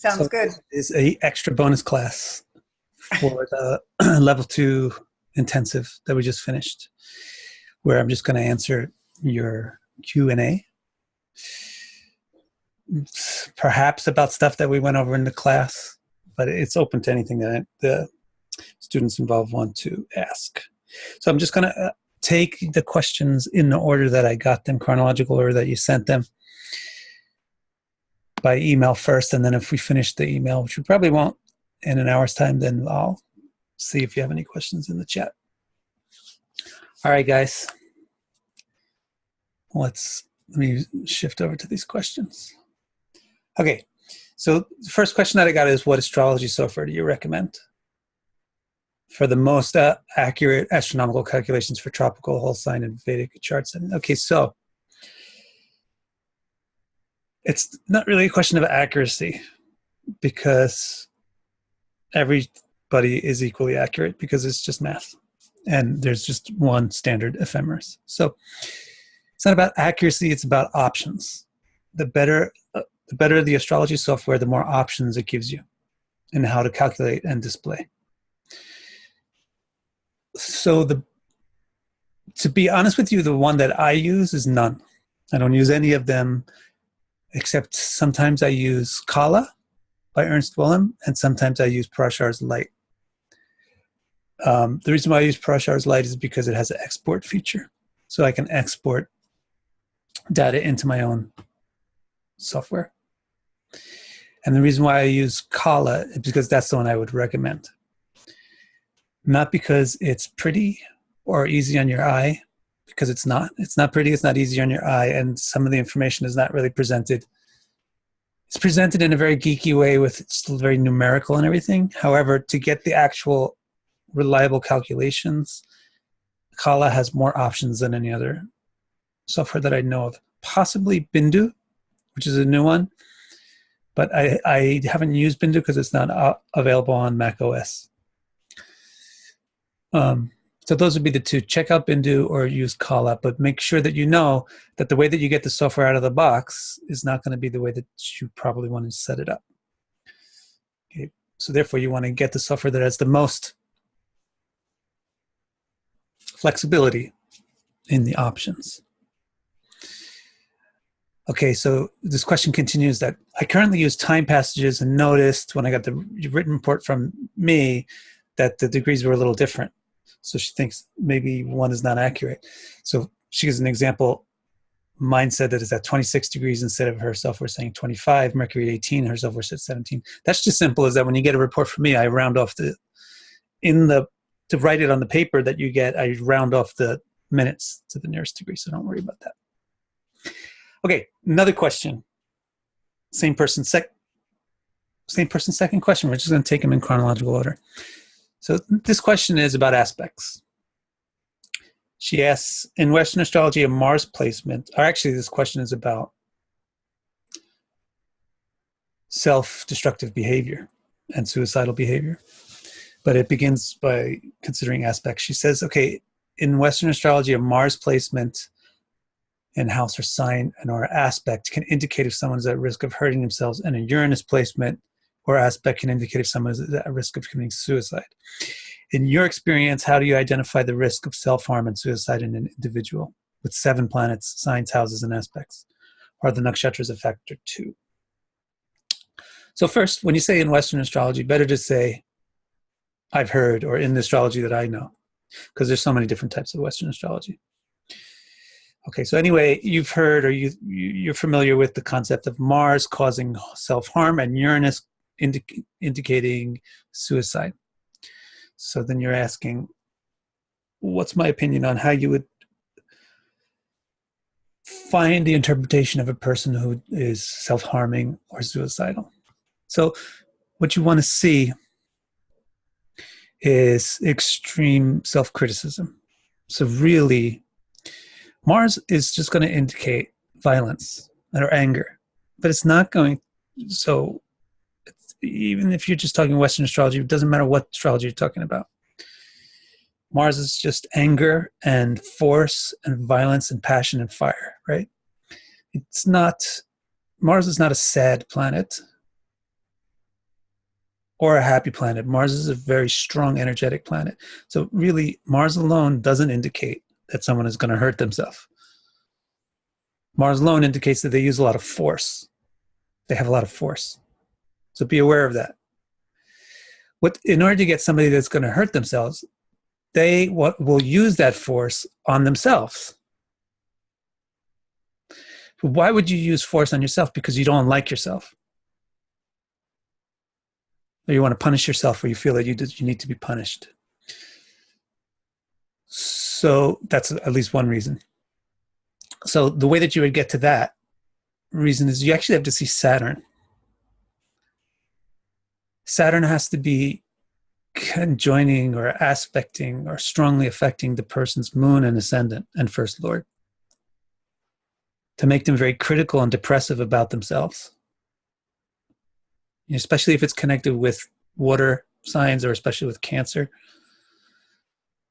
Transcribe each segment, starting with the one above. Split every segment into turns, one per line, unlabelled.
Sounds
So
good.
this is a extra bonus class for the level 2 intensive that we just finished, where I'm just going to answer your Q&A, perhaps about stuff that we went over in the class, but it's open to anything that the students involved want to ask. So I'm just going to take the questions in the order that I got them, chronological order that you sent them, by email first, and then if we finish the email, which we probably won't in an hour's time, then I'll see if you have any questions in the chat. All right, guys. Let me shift over to these questions. Okay, so the first question that I got is, what astrology software do you recommend for the most accurate astronomical calculations for tropical, whole sign, and Vedic charts? Okay, so it's not really a question of accuracy, because everybody is equally accurate, because it's just math and there's just one standard ephemeris. So it's not about accuracy, it's about options. The better the astrology software, the more options it gives you and how to calculate and display. So to be honest with you, the one that I use is none. I don't use any of them, except sometimes I use Kala by Ernst Willem, and sometimes I use Parashar's Light. The reason why I use Parashar's Light is because it has an export feature. So I can export data into my own software. And the reason why I use Kala is because that's the one I would recommend. Not because it's pretty or easy on your eye, because it's not. It's not pretty, it's not easy on your eye, and some of the information is not really presented. It's presented in a very geeky way, with it's still very numerical and everything. However, to get the actual reliable calculations, Kala has more options than any other software that I know of. Possibly Bindu, which is a new one, but I haven't used Bindu because it's not available on Mac OS. So those would be the two. Check out Bindu or use Kala, but make sure that you know that the way that you get the software out of the box is not going to be the way that you probably want to set it up. Okay. So therefore, you want to get the software that has the most flexibility in the options. Okay, so this question continues that I currently use time passages and noticed when I got the written report from me that the degrees were a little different. So she thinks maybe one is not accurate. So she gives an example. Mine said that it's at 26 degrees instead of her software saying 25, Mercury 18, her software said 17. That's just simple, is that when you get a report from me, I round off to write it on the paper that you get, I round off the minutes to the nearest degree, so don't worry about that. Okay, another question. Same person, second question. We're just going to take them in chronological order. So this question is about aspects. She asks, in Western astrology, a Mars placement, or actually this question is about self-destructive behavior and suicidal behavior. But it begins by considering aspects. She says, okay, in Western astrology, a Mars placement in house or sign and or aspect can indicate if someone's at risk of hurting themselves, and a Uranus placement or aspect can indicate if someone is at risk of committing suicide. In your experience, how do you identify the risk of self-harm and suicide in an individual with 7 planets, signs, houses, and aspects? Are the nakshatras a factor too? So first, when you say in Western astrology, better to say I've heard, or in the astrology that I know, because there's so many different types of Western astrology. Okay, so anyway, you've heard, or you're familiar with the concept of Mars causing self-harm and Uranus indicating suicide. So then you're asking, what's my opinion on how you would find the interpretation of a person who is self-harming or suicidal? So what you want to see is extreme self-criticism. So really, Mars is just going to indicate violence or anger, but it's not going, so even if you're just talking Western astrology, it doesn't matter what astrology you're talking about. Mars is just anger and force and violence and passion and fire, right? It's not, Mars is not a sad planet. or a happy planet. Mars is a very strong, energetic planet. So really, Mars alone doesn't indicate that someone is going to hurt themselves. Mars alone indicates that they use a lot of force. They have a lot of force. So be aware of that. In order to get somebody that's going to hurt themselves, they will use that force on themselves. Why would you use force on yourself? Because you don't like yourself. Or you want to punish yourself, or you feel that you need to be punished. So that's at least one reason. So the way that you would get to that reason is you actually have to see Saturn. Saturn has to be conjoining or aspecting or strongly affecting the person's moon and ascendant and first lord to make them very critical and depressive about themselves. Especially if it's connected with water signs, or especially with Cancer,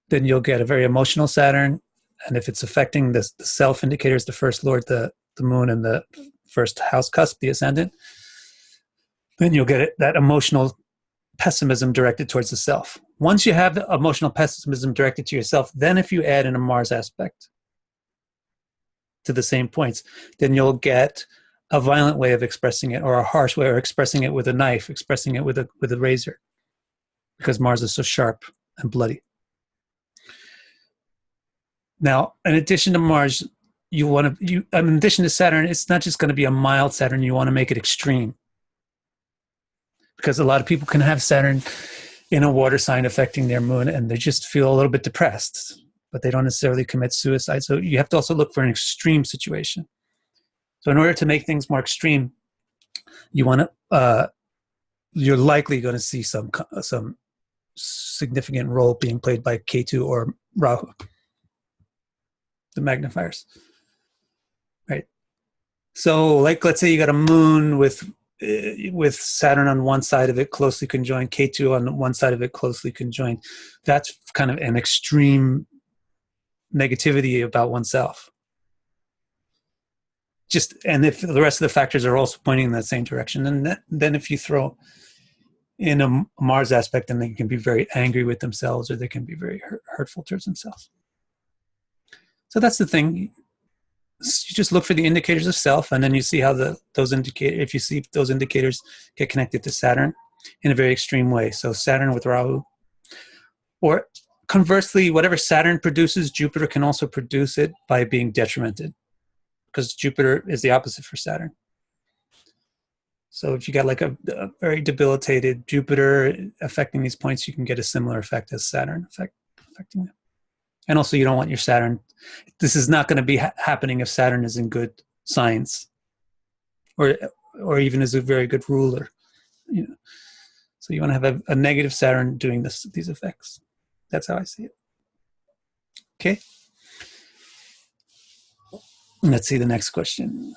then you'll get a very emotional Saturn. And if it's affecting the self indicators, the first lord, the moon, and the first house cusp, the ascendant, then you'll get that emotional pessimism directed towards the self. Once you have the emotional pessimism directed to yourself, then if you add in a Mars aspect to the same points, then you'll get a violent way of expressing it, or a harsh way, or expressing it with a knife, expressing it with a razor, because Mars is so sharp and bloody. Now, in addition to Mars, in addition to Saturn, it's not just going to be a mild Saturn. You want to make it extreme, because a lot of people can have Saturn in a water sign affecting their moon, and they just feel a little bit depressed, but they don't necessarily commit suicide. So you have to also look for an extreme situation. So in order to make things more extreme, you're likely going to see some significant role being played by Ketu or Rahu, the magnifiers, right? So, like, let's say you got a moon with Saturn on one side of it closely conjoined, Ketu on one side of it closely conjoined. That's kind of an extreme negativity about oneself. And if the rest of the factors are also pointing in that same direction, then if you throw in a Mars aspect, then they can be very angry with themselves, or they can be very hurtful towards themselves. So that's the thing. You just look for the indicators of self, and then you see how if you see those indicators get connected to Saturn in a very extreme way. So Saturn with Rahu, or conversely, whatever Saturn produces, Jupiter can also produce it by being detrimented, because Jupiter is the opposite for Saturn. So if you got like a very debilitated Jupiter affecting these points, you can get a similar effect as Saturn affecting them. And also, you don't want your Saturn. This is not going to be happening if Saturn is in good signs, or even is a very good ruler. So you want to have a negative Saturn doing these effects. That's how I see it. Okay. Let's see the next question.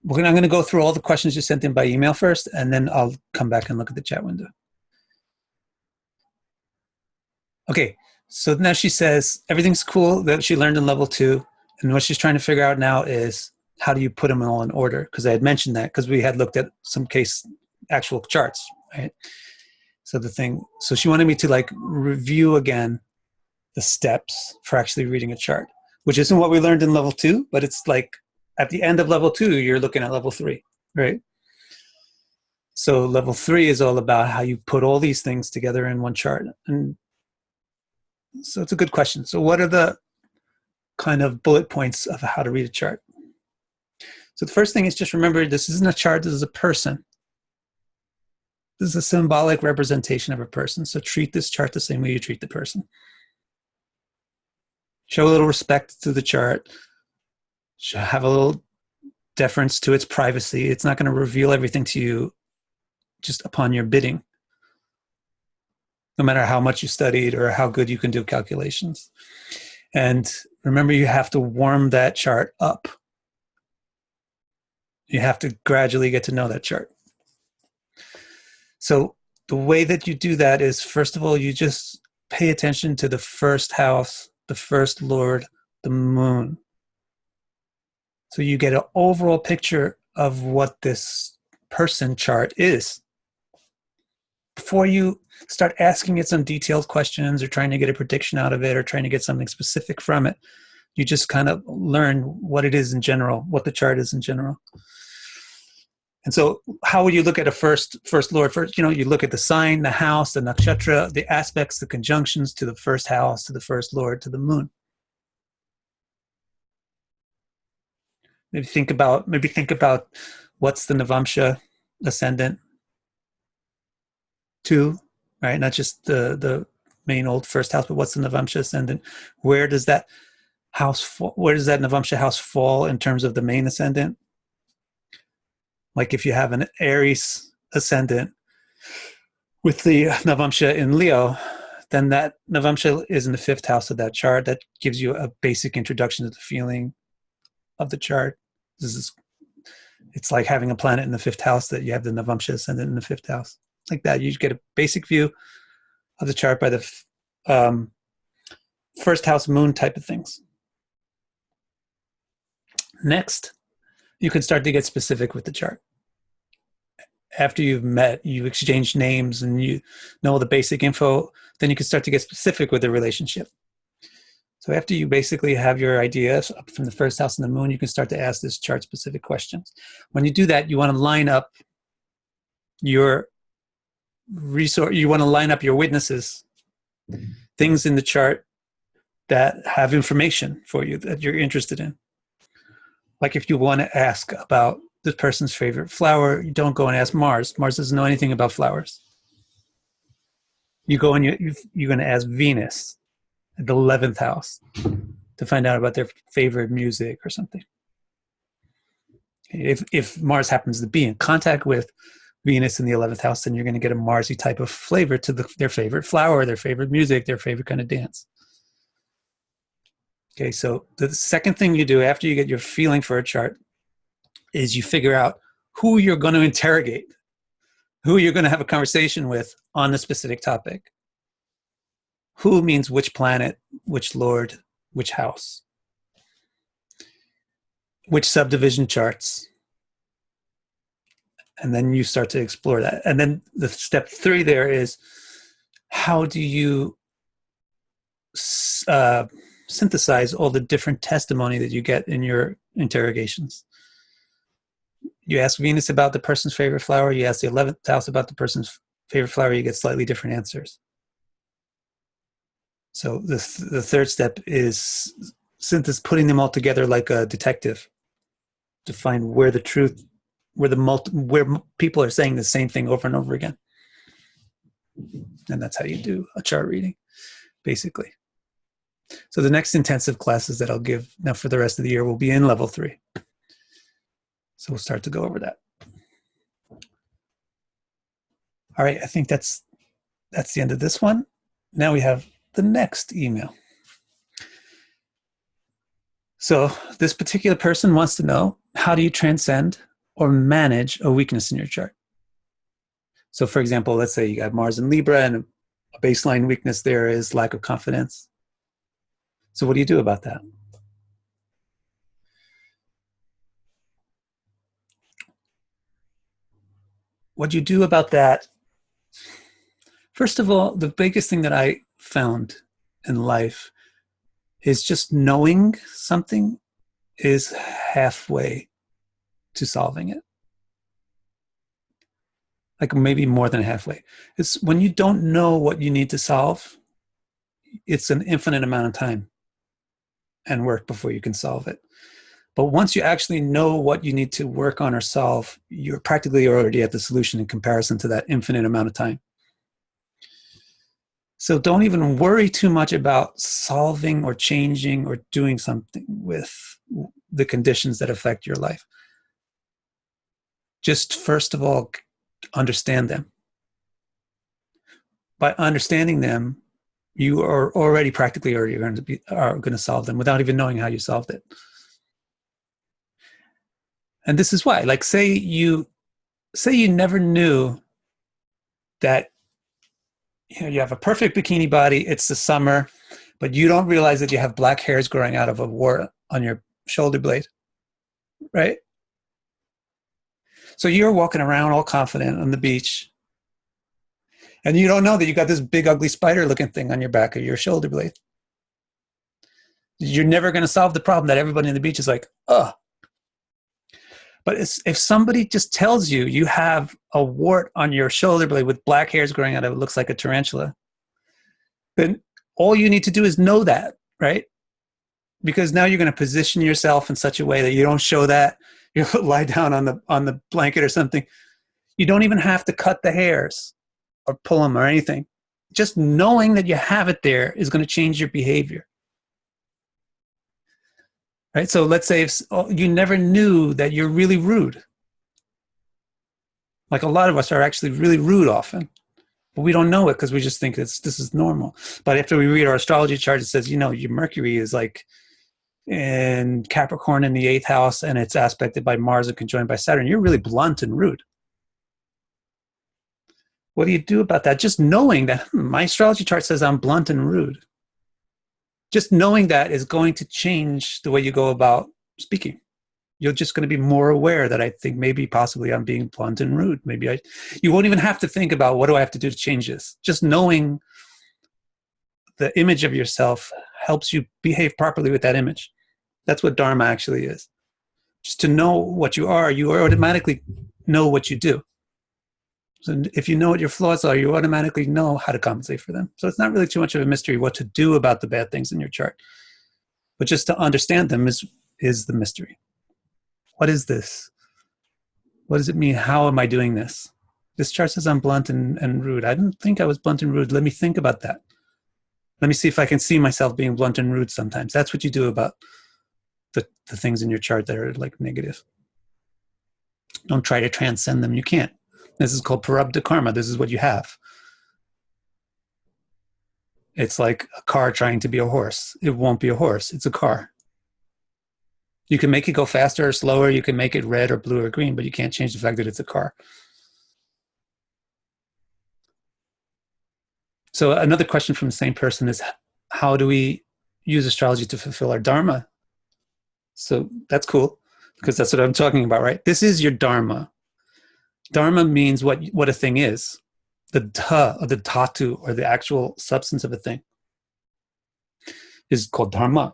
I'm going to go through all the questions you sent in by email first, and then I'll come back and look at the chat window. Okay, so now she says everything's cool that she learned in level 2, and what she's trying to figure out now is how do you put them all in order? Because I had mentioned that because we had looked at some actual charts, right? So she wanted me to review again the steps for actually reading a chart, which isn't what we learned in level 2, but it's like at the end of level 2, you're looking at level 3, right? So level 3 is all about how you put all these things together in one chart. And so it's a good question. So what are the kind of bullet points of how to read a chart? So the first thing is just remember, this isn't a chart, this is a person. This is a symbolic representation of a person. So treat this chart the same way you treat the person. Show a little respect to the chart. Have a little deference to its privacy. It's not going to reveal everything to you just upon your bidding, no matter how much you studied or how good you can do calculations. And remember, you have to warm that chart up. You have to gradually get to know that chart. So the way that you do that is, first of all, you just pay attention to the first house, the first lord, the moon. So you get an overall picture of what this person chart is before you start asking it some detailed questions or trying to get a prediction out of it or trying to get something specific from it, you just kind of learn what it is in general, what the chart is in general. And so how would you look at a first lord? First, you look at the sign, the house, the nakshatra, the aspects, the conjunctions to the first house, to the first lord, to the moon. Maybe think about what's the Navamsha ascendant to, right? Not just the main old first house, but what's the Navamsha ascendant? Where does that Navamsha house fall in terms of the main ascendant? Like if you have an Aries ascendant with the Navamsha in Leo, then that Navamsha is in the 5th house of that chart. That gives you a basic introduction to the feeling of the chart. It's like having a planet in the 5th house that you have the Navamsha ascendant in the 5th house. Like that, you get a basic view of the chart by the first house moon type of things. Next, you can start to get specific with the chart. After you've met, you exchange names and you know the basic info, then you can start to get specific with the relationship. So after you basically have your ideas up from the first house and the moon, you can start to ask this chart specific questions. When you do that, you want to line up your witnesses, things in the chart that have information for you that you're interested in. Like if you want to ask about the person's favorite flower, you don't go and ask Mars. Mars doesn't know anything about flowers. You go and you're going to ask Venus at the 11th house to find out about their favorite music or something. If Mars happens to be in contact with Venus in the 11th house, then you're going to get a Marsy type of flavor to their favorite flower, their favorite music, their favorite kind of dance. Okay, so the second thing you do after you get your feeling for a chart is you figure out who you're going to interrogate, who you're going to have a conversation with on the specific topic. Who means which planet, which lord, which house, which subdivision charts. And then you start to explore that. And then the step 3 there is, how do you synthesize all the different testimony that you get in your interrogations? You ask Venus about the person's favorite flower, you ask the 11th house about the person's favorite flower, you get slightly different answers. So the third step is putting them all together like a detective to find where the truth, where people are saying the same thing over and over again. And that's how you do a chart reading, basically. So the next intensive classes that I'll give now for the rest of the year will be in level 3. So we'll start to go over that. All right, I think that's the end of this one. Now we have the next email. So this particular person wants to know, how do you transcend or manage a weakness in your chart? So for example, let's say you got Mars in Libra and a baseline weakness there is lack of confidence. So what do you do about that? What you do about that, first of all, the biggest thing that I found in life is just knowing something is halfway to solving it. Like maybe more than halfway. It's when you don't know what you need to solve, it's an infinite amount of time and work before you can solve it. But once you actually know what you need to work on or solve, you're practically already at the solution in comparison to that infinite amount of time. So don't even worry too much about solving or changing or doing something with the conditions that affect your life. Just first of all, understand them. By understanding them, you are already practically going to solve them without even knowing how you solved it. And this is why, like, say you never knew that you have a perfect bikini body, it's the summer, but you don't realize that you have black hairs growing out of a wart on your shoulder blade, right? So you're walking around all confident on the beach, And you don't know that you got this big, ugly spider looking thing on your back of your shoulder blade. You're never going to solve the problem that everybody on the beach is like, oh. But if somebody just tells you you have a wart on your shoulder blade with black hairs growing out of it, looks like a tarantula, then all you need to do is know that, right? Because now you're going to position yourself in such a way that you don't show that. You lie down on the blanket or something. You don't even have to cut the hairs or pull them or anything. Just knowing that you have it there is going to change your behavior. Right? So let's say if you never knew that you're really rude. Like a lot of us are actually really rude often, but we don't know it because we just think this is normal. But after we read our astrology chart, it says, you know, your Mercury is like in Capricorn in the 8th house, and it's aspected by Mars and conjoined by Saturn. You're really blunt and rude. What do you do about that? Just knowing that my astrology chart says I'm blunt and rude. Just knowing that is going to change the way you go about speaking. You're just going to be more aware that I think maybe possibly I'm being blunt and rude. You won't even have to think about what do I have to do to change this. Just knowing the image of yourself helps you behave properly with that image. That's what dharma actually is. Just to know what you automatically know what you do. So if you know what your flaws are, you automatically know how to compensate for them. So it's not really too much of a mystery what to do about the bad things in your chart. But just to understand them is the mystery. What is this? What does it mean? How am I doing this? This chart says I'm blunt and rude. I didn't think I was blunt and rude. Let me think about that. Let me see if I can see myself being blunt and rude sometimes. That's what you do about the things in your chart that are like negative. Don't try to transcend them. You can't. This is called prarabdha karma. This is what you have. It's like a car trying to be a horse. It won't be a horse. It's a car. You can make it go faster or slower. You can make it red or blue or green, but you can't change the fact that it's a car. So another question from the same person is, how do we use astrology to fulfill our dharma? So that's cool, because that's what I'm talking about, right? This is your dharma. Dharma means what a thing is. The dha, or the dhatu, or the actual substance of a thing, is called dharma.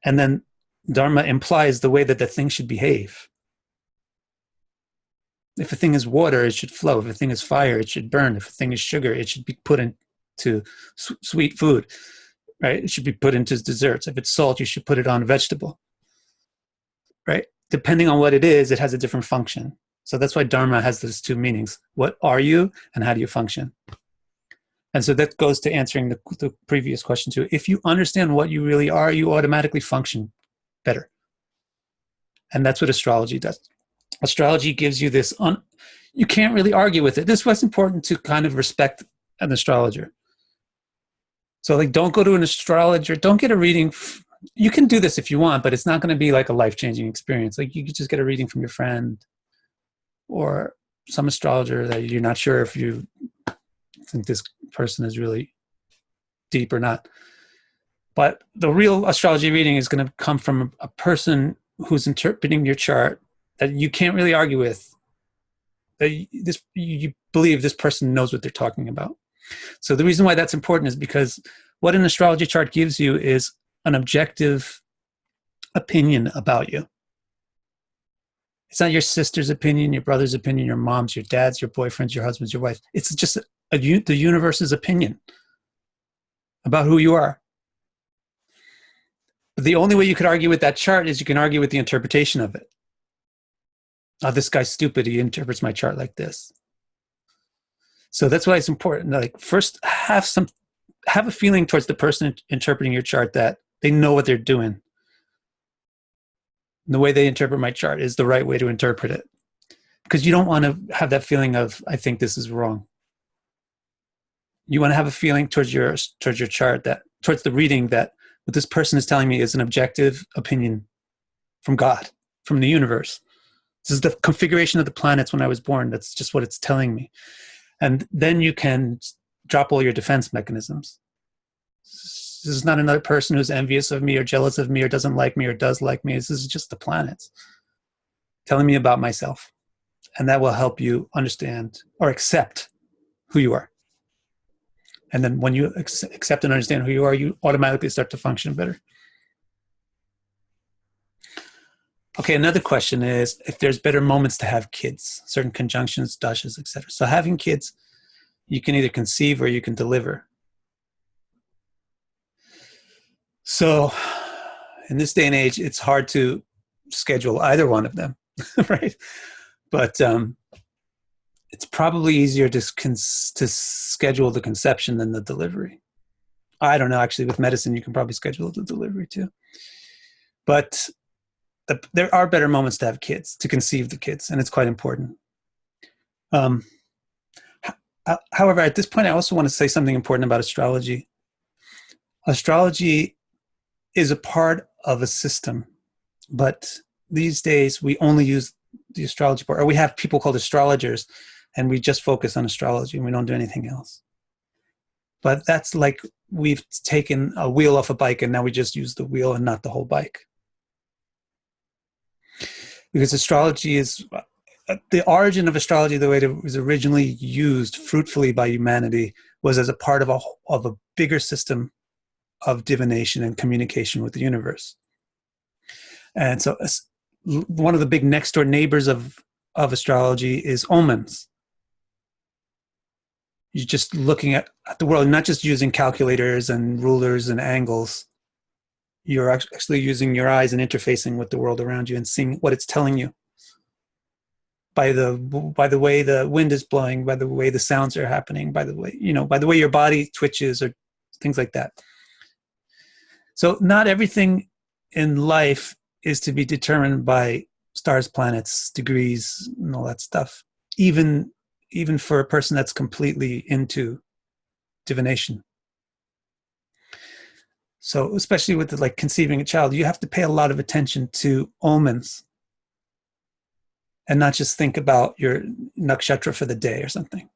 And then dharma implies the way that the thing should behave. If a thing is water, it should flow. If a thing is fire, it should burn. If a thing is sugar, it should be put into sweet food, right? It should be put into desserts. If it's salt, you should put it on a vegetable, right? Depending on what it is, it has a different function. So that's why dharma has those two meanings. What are you and how do you function? And so that goes to answering the previous question too. If you understand what you really are, you automatically function better. And that's what astrology does. Astrology gives you this, you can't really argue with it. This was important to kind of respect an astrologer. So like, don't go to an astrologer, don't get a reading. You can do this if you want, but it's not going to be like a life-changing experience. Like you could just get a reading from your friend or some astrologer that you're not sure if you think this person is really deep or not. But the real astrology reading is going to come from a person who's interpreting your chart that you can't really argue with. That you believe this person knows what they're talking about. So the reason why that's important is because what an astrology chart gives you is an objective opinion about you. It's not your sister's opinion, your brother's opinion, your mom's, your dad's, your boyfriend's, your husband's, your wife. It's just the universe's opinion about who you are. But the only way you could argue with that chart is you can argue with the interpretation of it. Oh, this guy's stupid. He interprets my chart like this. So that's why it's important. Like, first, have a feeling towards the person interpreting your chart that they know what they're doing. The way they interpret my chart is the right way to interpret it. Because you don't want to have that feeling of, I think this is wrong. You want to have a feeling towards your chart, that towards the reading, that what this person is telling me is an objective opinion from God, from the universe. This is the configuration of the planets when I was born. That's just what it's telling me. And then you can drop all your defense mechanisms. This is not another person who's envious of me or jealous of me or doesn't like me or does like me. This is just the planets telling me about myself. And that will help you understand or accept who you are. And then when you accept and understand who you are, you automatically start to function better. Okay, another question is if there's better moments to have kids, certain conjunctions, dashes, etc. So having kids, you can either conceive or you can deliver. So in this day and age, it's hard to schedule either one of them, right? But it's probably easier to schedule the conception than the delivery. I don't know. Actually, with medicine, you can probably schedule the delivery too. But there are better moments to have kids, to conceive the kids, and it's quite important. However, at this point, I also want to say something important about astrology. Astrology is a part of a system, but these days we only use the astrology part, or we have people called astrologers, and we just focus on astrology and we don't do anything else. But that's like we've taken a wheel off a bike and now we just use the wheel and not the whole bike. Because astrology is, the origin of astrology, the way it was originally used fruitfully by humanity, was as a part of a bigger system of divination and communication with the universe. And so one of the big next door neighbors of astrology is omens. You're just looking at the world, not just using calculators and rulers and angles. You're actually using your eyes and interfacing with the world around you and seeing what it's telling you by the way the wind is blowing, by the way the sounds are happening, by the way your body twitches or things like that. So not everything in life is to be determined by stars, planets, degrees, and all that stuff. Even for a person that's completely into divination. So especially with like conceiving a child, you have to pay a lot of attention to omens and not just think about your nakshatra for the day or something.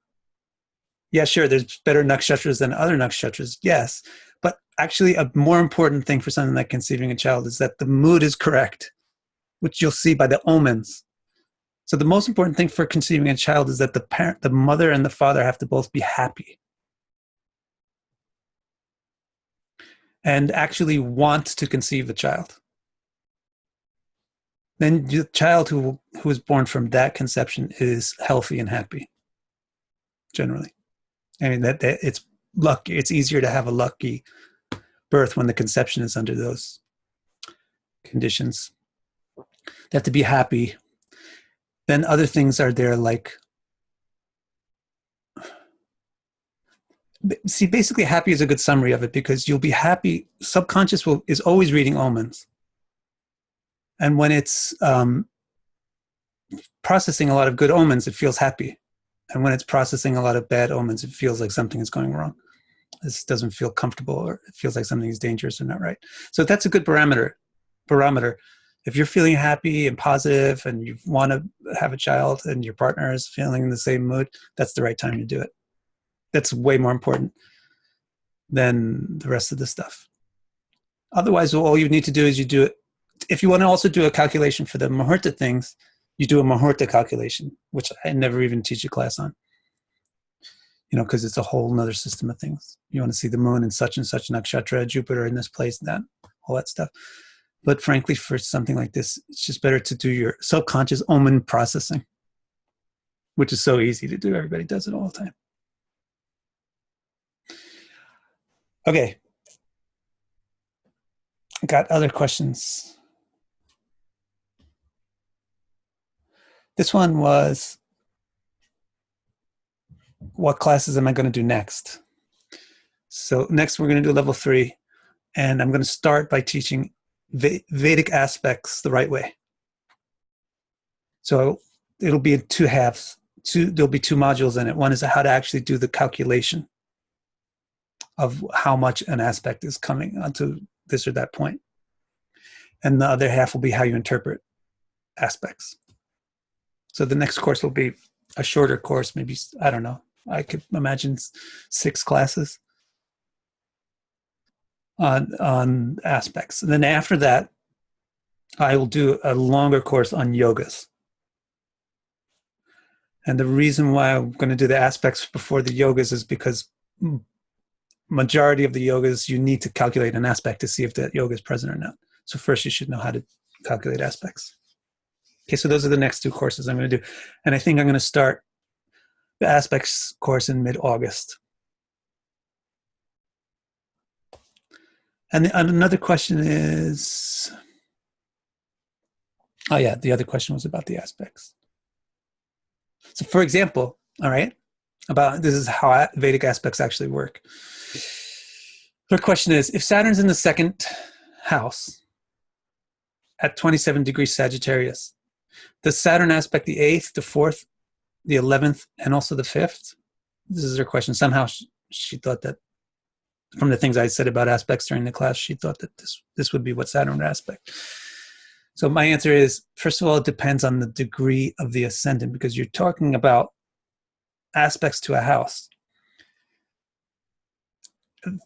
Yeah, sure, there's better nakshatras than other nakshatras, yes. But actually a more important thing for something like conceiving a child is that the mood is correct, which you'll see by the omens. So the most important thing for conceiving a child is that the mother and the father have to both be happy and actually want to conceive the child. Then the child who is born from that conception is healthy and happy, generally. I mean, that it's lucky. It's easier to have a lucky birth when the conception is under those conditions. They have to be happy. Then other things are there like, see, basically happy is a good summary of it because you'll be happy. Subconscious is always reading omens. And when it's processing a lot of good omens, it feels happy. And when it's processing a lot of bad omens, it feels like something is going wrong. This doesn't feel comfortable, or it feels like something is dangerous or not right. So that's a good barometer. If you're feeling happy and positive and you want to have a child and your partner is feeling in the same mood, that's the right time to do it. That's way more important than the rest of the stuff. Otherwise, all you need to do is you do it. If you want to also do a calculation for the Muhurta things, you do a Muhurta calculation, which I never even teach a class on. Because it's a whole nother system of things. You want to see the moon in such and such nakshatra, Jupiter in this place, that, all that stuff. But frankly, for something like this, it's just better to do your subconscious omen processing, which is so easy to do. Everybody does it all the time. Okay. Got other questions. This one was, what classes am I going to do next? So next we're going to do level 3, and I'm going to start by teaching Vedic aspects the right way. So it'll be in 2 halves. There'll be 2 modules in it. One is how to actually do the calculation of how much an aspect is coming onto this or that point. And the other half will be how you interpret aspects. So the next course will be a shorter course, maybe, I don't know, I could imagine 6 classes on aspects. And then after that, I will do a longer course on yogas. And the reason why I'm going to do the aspects before the yogas is because majority of the yogas, you need to calculate an aspect to see if that yoga is present or not. So first you should know how to calculate aspects. Okay, so those are the next 2 courses I'm going to do. And I think I'm going to start the aspects course in mid-August. And another question is, oh yeah, the other question was about the aspects. So for example, all right, this is how Vedic aspects actually work. The question is, if Saturn's in the 2nd house at 27 degrees Sagittarius, does Saturn aspect the 8th, the 4th, the 11th, and also the 5th? This is her question. Somehow she thought that, from the things I said about aspects during the class, she thought that this would be what Saturn would aspect. So my answer is, first of all, it depends on the degree of the ascendant, because you're talking about aspects to a house.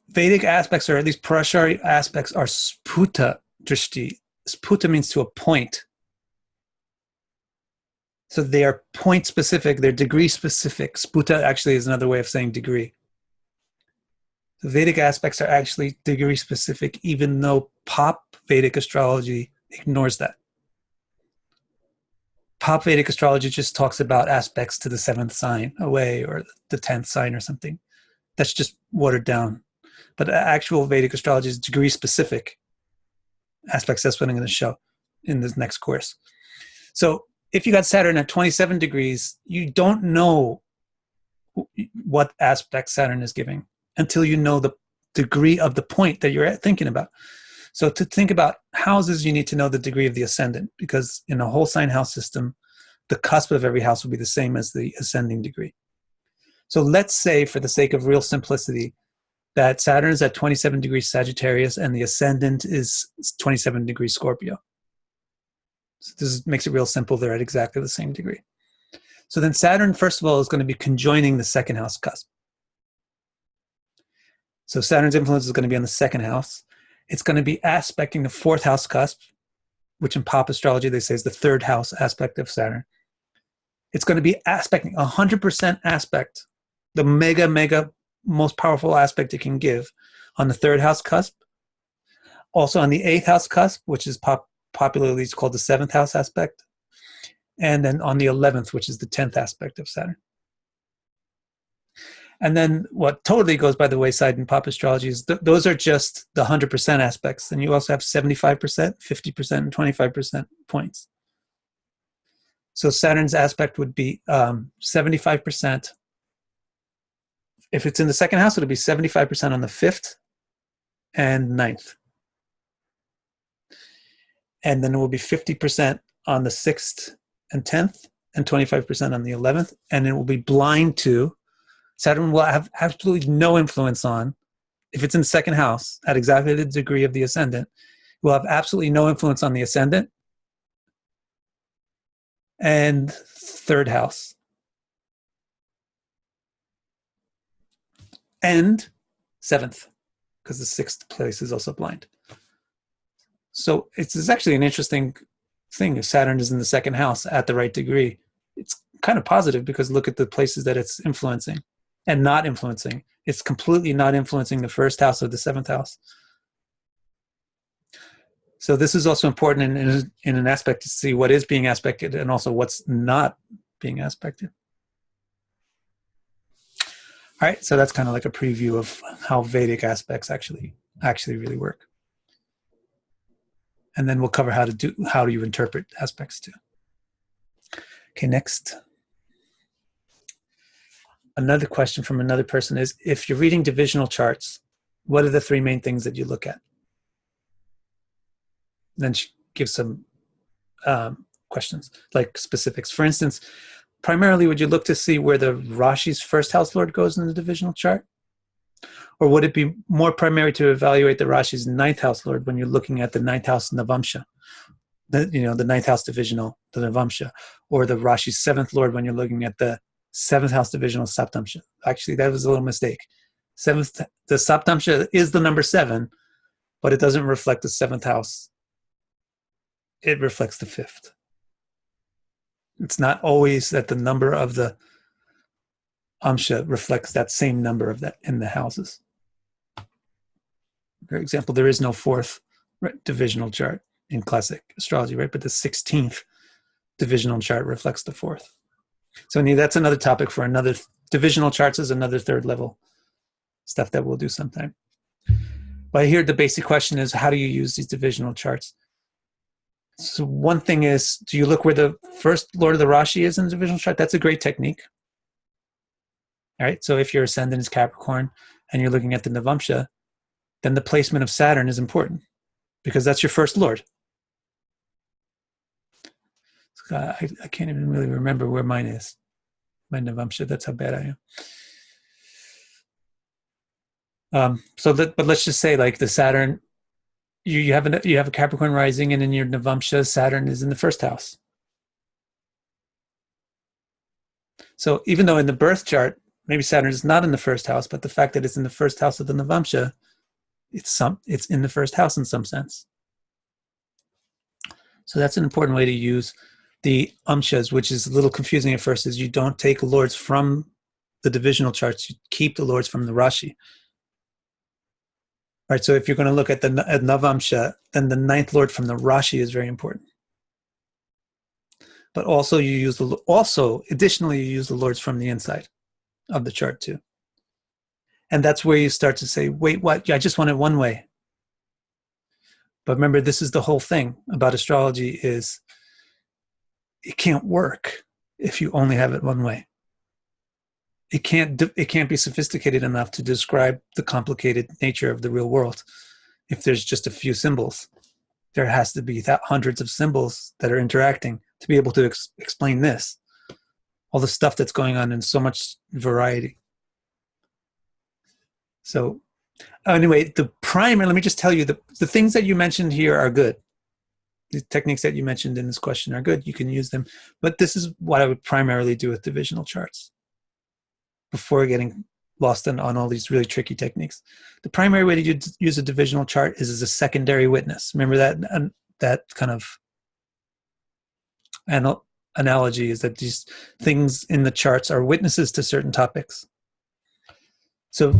Vedic aspects, or at least Parashari aspects, are sputa drishti. Sputa means to a point. So they are point specific, they're degree specific. Sputa actually is another way of saying degree. The Vedic aspects are actually degree specific, even though pop Vedic astrology ignores that. Pop Vedic astrology just talks about aspects to the 7th sign away, or the 10th sign or something. That's just watered down. But actual Vedic astrology is degree specific aspects. That's what I'm going to show in this next course. So if you got Saturn at 27 degrees, you don't know what aspect Saturn is giving until you know the degree of the point that you're thinking about. So to think about houses, you need to know the degree of the ascendant, because in a whole sign house system, the cusp of every house will be the same as the ascending degree. So let's say, for the sake of real simplicity, that Saturn is at 27 degrees Sagittarius and the ascendant is 27 degrees Scorpio. So this makes it real simple. They're at exactly the same degree. So then Saturn, first of all, is going to be conjoining the 2nd house cusp. So Saturn's influence is going to be on the 2nd house. It's going to be aspecting the 4th house cusp, which in pop astrology they say is the 3rd house aspect of Saturn. It's going to be aspecting 100% aspect, the mega most powerful aspect it can give, on the 3rd house cusp, also on the 8th house cusp, which is popularly called the 7th house aspect, and then on the 11th, which is the 10th aspect of Saturn. And then what totally goes by the wayside in pop astrology is those are just the 100% aspects. And you also have 75%, 50%, and 25% points. So Saturn's aspect would be 75%. If it's in the 2nd house, it'll be 75% on the 5th and 9th. And then it will be 50% on the 6th and 10th, and 25% on the 11th. And it will be blind to, Saturn will have absolutely no influence on, if it's in the 2nd house, at exactly the degree of the ascendant, it will have absolutely no influence on the ascendant and 3rd house. And 7th, because the 6th place is also blind. So it's actually an interesting thing if Saturn is in the 2nd house at the right degree. It's kind of positive, because look at the places that it's influencing and not influencing. It's completely not influencing the 1st house or the 7th house. So this is also important in an aspect to see what is being aspected and also what's not being aspected. All right, so that's kind of like a preview of how Vedic aspects actually really work. And then we'll cover how do you interpret aspects too. Okay, next. Another question from another person is, if you're reading divisional charts, what are the 3 main things that you look at? Then she gives some questions, like specifics. For instance, primarily, would you look to see where the Rashi's 1st house lord goes in the divisional chart? Or would it be more primary to evaluate the Rashi's 9th house lord when you're looking at the 9th house Navamsha? The 9th house divisional, the Navamsha, or the Rashi's 7th lord when you're looking at the 7th house divisional Saptamsha. Actually, that was a little mistake. The Saptamsha is the number 7, but it doesn't reflect the 7th house. It reflects the 5th. It's not always that the number of the Amsha reflects that same number of that in the houses. For example, there is no fourth divisional chart in classic astrology, right? But the 16th divisional chart reflects the fourth. So that's another topic for another. Divisional charts is another third level stuff that we'll do sometime. But here the basic question is, how do you use these divisional charts? So one thing is, do you look where the first lord of the Rashi is in the divisional chart? That's a great technique. All right. So if your ascendant is Capricorn and you're looking at the Navamsha, then the placement of Saturn is important because that's your first lord. I can't even really remember where mine is. My Navamsha, that's how bad I am. But let's just say like the Saturn, you have a Capricorn rising, and in your Navamsha, Saturn is in the first house. So even though in the birth chart, maybe Saturn is not in the first house, but the fact that it's in the first house of the Navamsha, it's in the first house in some sense. So that's an important way to use the amshas, which is a little confusing at first, is you don't take lords from the divisional charts, you keep the lords from the Rashi. All right, so if you're going to look at Navamsha, then the ninth lord from the Rashi is very important. But also additionally, you use the lords from the inside of the chart too. And that's where you start to say, wait, what? I just want it one way. But remember, this is the whole thing about astrology is it can't work if you only have it one way. It can't be sophisticated enough to describe the complicated nature of the real world if there's just a few symbols. There has to be hundreds of symbols that are interacting to be able to explain this. All the stuff that's going on in so much variety. So anyway, let me just tell you, the things that you mentioned here are good. The techniques that you mentioned in this question are good. You can use them. But this is what I would primarily do with divisional charts before getting lost on all these really tricky techniques. The primary way to use a divisional chart is as a secondary witness. Remember that kind of analogy is that these things in the charts are witnesses to certain topics. So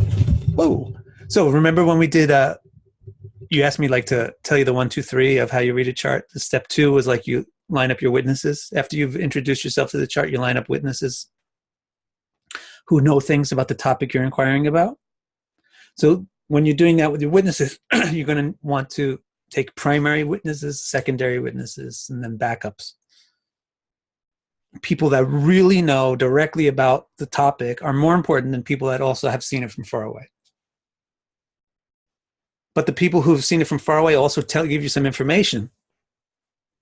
remember when we did, you asked me like to tell you the 1, 2, 3 of how you read a chart. The step 2 was like you line up your witnesses. After you've introduced yourself to the chart, you line up witnesses who know things about the topic you're inquiring about. So when you're doing that with your witnesses, you're going to want to take primary witnesses, secondary witnesses, and then backups. People that really know directly about the topic are more important than people that also have seen it from far away. But the people who've seen it from far away also give you some information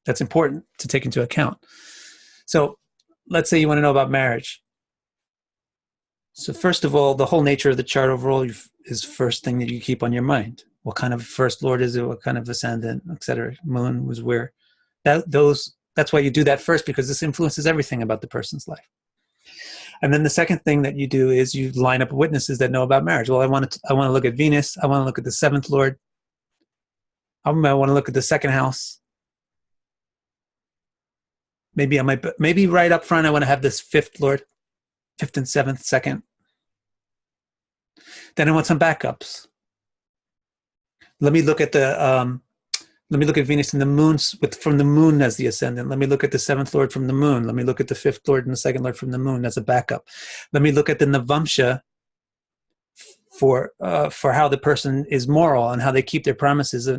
that's important to take into account. So let's say you want to know about marriage. So first of all, the whole nature of the chart overall is first thing that you keep on your mind. What kind of first lord is it? What kind of ascendant, etc. Moon was where. That's why you do that first, because this influences everything about the person's life. And then the second thing that you do is you line up witnesses that know about marriage. Well, I want to look at Venus. I want to look at the 7th lord. I want to look at the 2nd house. Maybe right up front, I want to have this 5th lord, 5th and 7th, 2nd. Then I want some backups. Let me look at Venus and the moon from the moon as the ascendant. Let me look at the 7th lord from the moon. Let me look at the 5th lord and the 2nd lord from the moon as a backup. Let me look at the Navamsha for how the person is moral and how they keep their promises,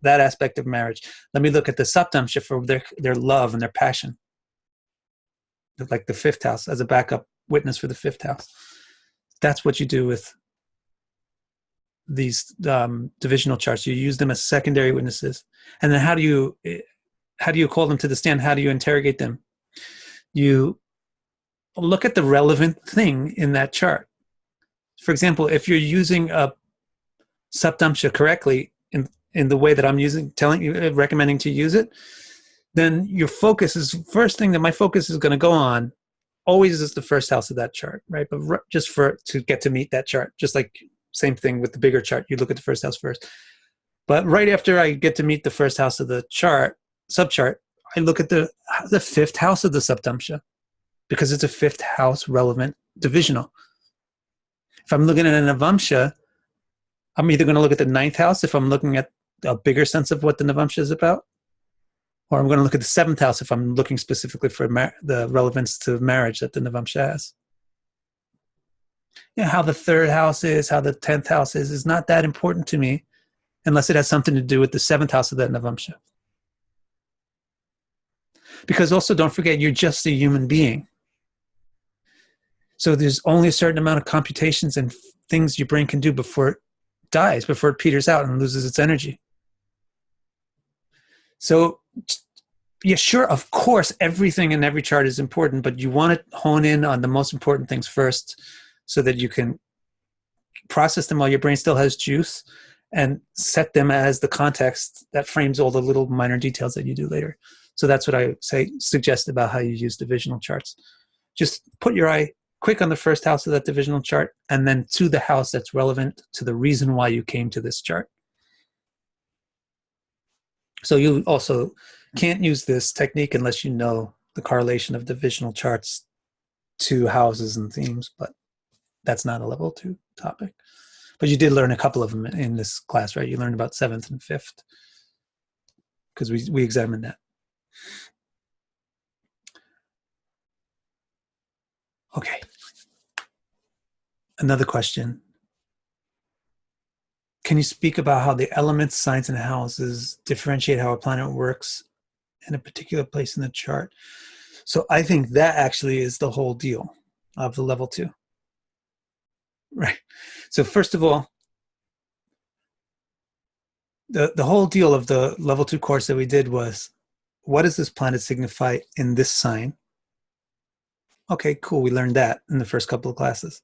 that aspect of marriage. Let me look at the Saptamsha for their love and their passion, like the 5th house as a backup witness for the 5th house. That's what you do with these divisional charts. You use them as secondary witnesses. And then how do you call them to the stand? How do you interrogate them? You look at the relevant thing in that chart. For example, if you're using a Saptamsha correctly in the way that I'm recommending to use it, then your focus is, first thing that my focus is going to go on always is the first house of that chart, right? But just to get to meet that chart, just like same thing with the bigger chart, you look at the first house first. But right after I get to meet the first house of the subchart, I look at the 5th house of the Saptamsha, because it's a 5th house relevant divisional. If I'm looking at a Navamsha, I'm either going to look at the ninth house if I'm looking at a bigger sense of what the Navamsha is about, or I'm going to look at the seventh house if I'm looking specifically for the relevance to marriage that the Navamsha has. Yeah, how the third house is, how the 10th house is not that important to me unless it has something to do with the seventh house of that Navamsha. Because also, don't forget, you're just a human being. So there's only a certain amount of computations and things your brain can do before it dies, before it peters out and loses its energy. So, yeah, sure, of course, everything in every chart is important, but you want to hone in on the most important things first so that you can process them while your brain still has juice and set them as the context that frames all the little minor details that you do later. So that's what I suggest about how you use divisional charts. Just put your eye quick on the first house of that divisional chart and then to the house that's relevant to the reason why you came to this chart. So you also can't use this technique unless you know the correlation of divisional charts to houses and themes, but that's not a level 2 topic. But you did learn a couple of them in this class, right? You learned about 7th and 5th because we examined that. Okay. Another question. Can you speak about how the elements, signs, and houses differentiate how a planet works in a particular place in the chart? So I think that actually is the whole deal of the level 2. Right. So first of all, the whole deal of the level 2 course that we did was, what does this planet signify in this sign? Okay, cool. We learned that in the first couple of classes.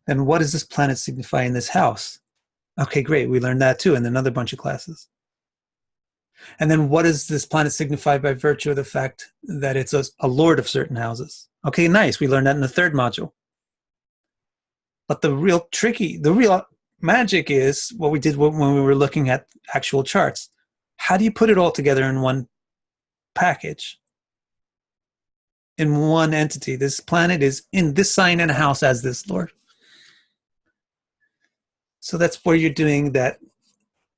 Then what does this planet signify in this house? Okay, great. We learned that too in another bunch of classes. And then what does this planet signify by virtue of the fact that it's a lord of certain houses? Okay, nice. We learned that in the third module. But the real magic is what we did when we were looking at actual charts. How do you put it all together in one package? In one entity? This planet is in this sign and house as this lord. So that's where you're doing that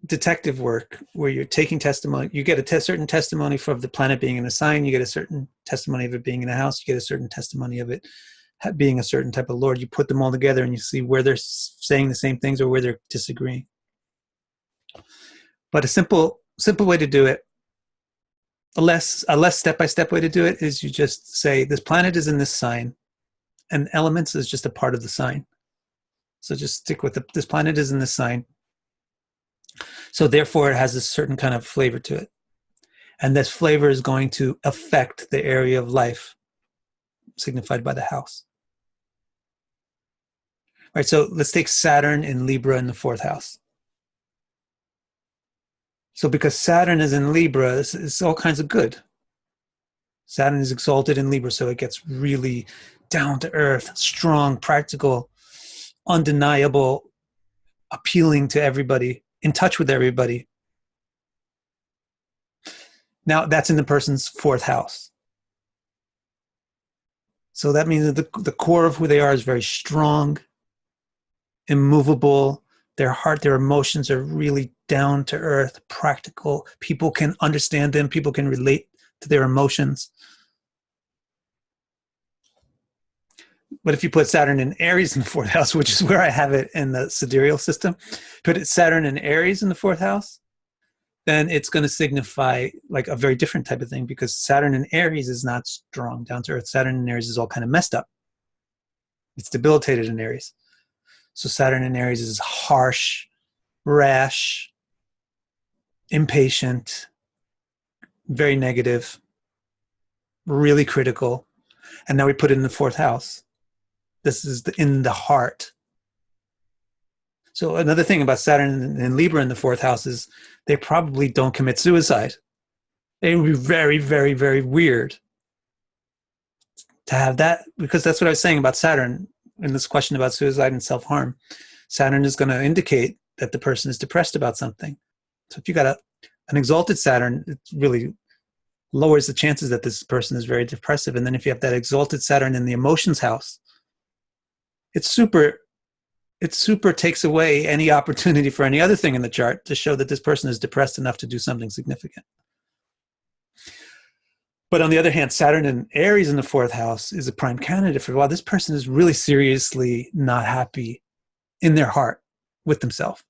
detective work, where you're taking testimony. You get a certain testimony from the planet being in a sign. You get a certain testimony of it being in a house. You get a certain testimony of it being a certain type of lord. You put them all together and you see where they're saying the same things or where they're disagreeing. But a simple way to do it, a less step-by-step way to do it, is you just say this planet is in this sign and elements is just a part of the sign. So just stick with this planet is in this sign. So therefore it has a certain kind of flavor to it. And this flavor is going to affect the area of life signified by the house. All right, so let's take Saturn in Libra in the 4th house. So because Saturn is in Libra, it's all kinds of good. Saturn is exalted in Libra, so it gets really down to earth, strong, practical, undeniable, appealing to everybody, in touch with everybody. Now that's in the person's 4th house. So that means that the core of who they are is very strong, immovable. Their heart, their emotions are really down to earth, practical. People can understand them. People can relate to their emotions. But if you put Saturn in Aries in the 4th house, which is where I have it in the sidereal system, put Saturn in Aries in the 4th house, then it's going to signify like a very different type of thing, because Saturn in Aries is not strong, down to earth. Saturn in Aries is all kind of messed up. It's debilitated in Aries. So Saturn in Aries is harsh, rash, impatient, very negative, really critical. And now we put it in the 4th house. This is in the heart. So another thing about Saturn and Libra in the 4th house is they probably don't commit suicide. It would be very, very, very weird to have that, because that's what I was saying about Saturn in this question about suicide and self-harm. Saturn is going to indicate that the person is depressed about something. So if you got an exalted Saturn, it really lowers the chances that this person is very depressive. And then if you have that exalted Saturn in the emotions house, it's super it super takes away any opportunity for any other thing in the chart to show that this person is depressed enough to do something significant. But on the other hand, Saturn in Aries in the 4th house is a prime candidate for, well, this person is really seriously not happy in their heart with themselves.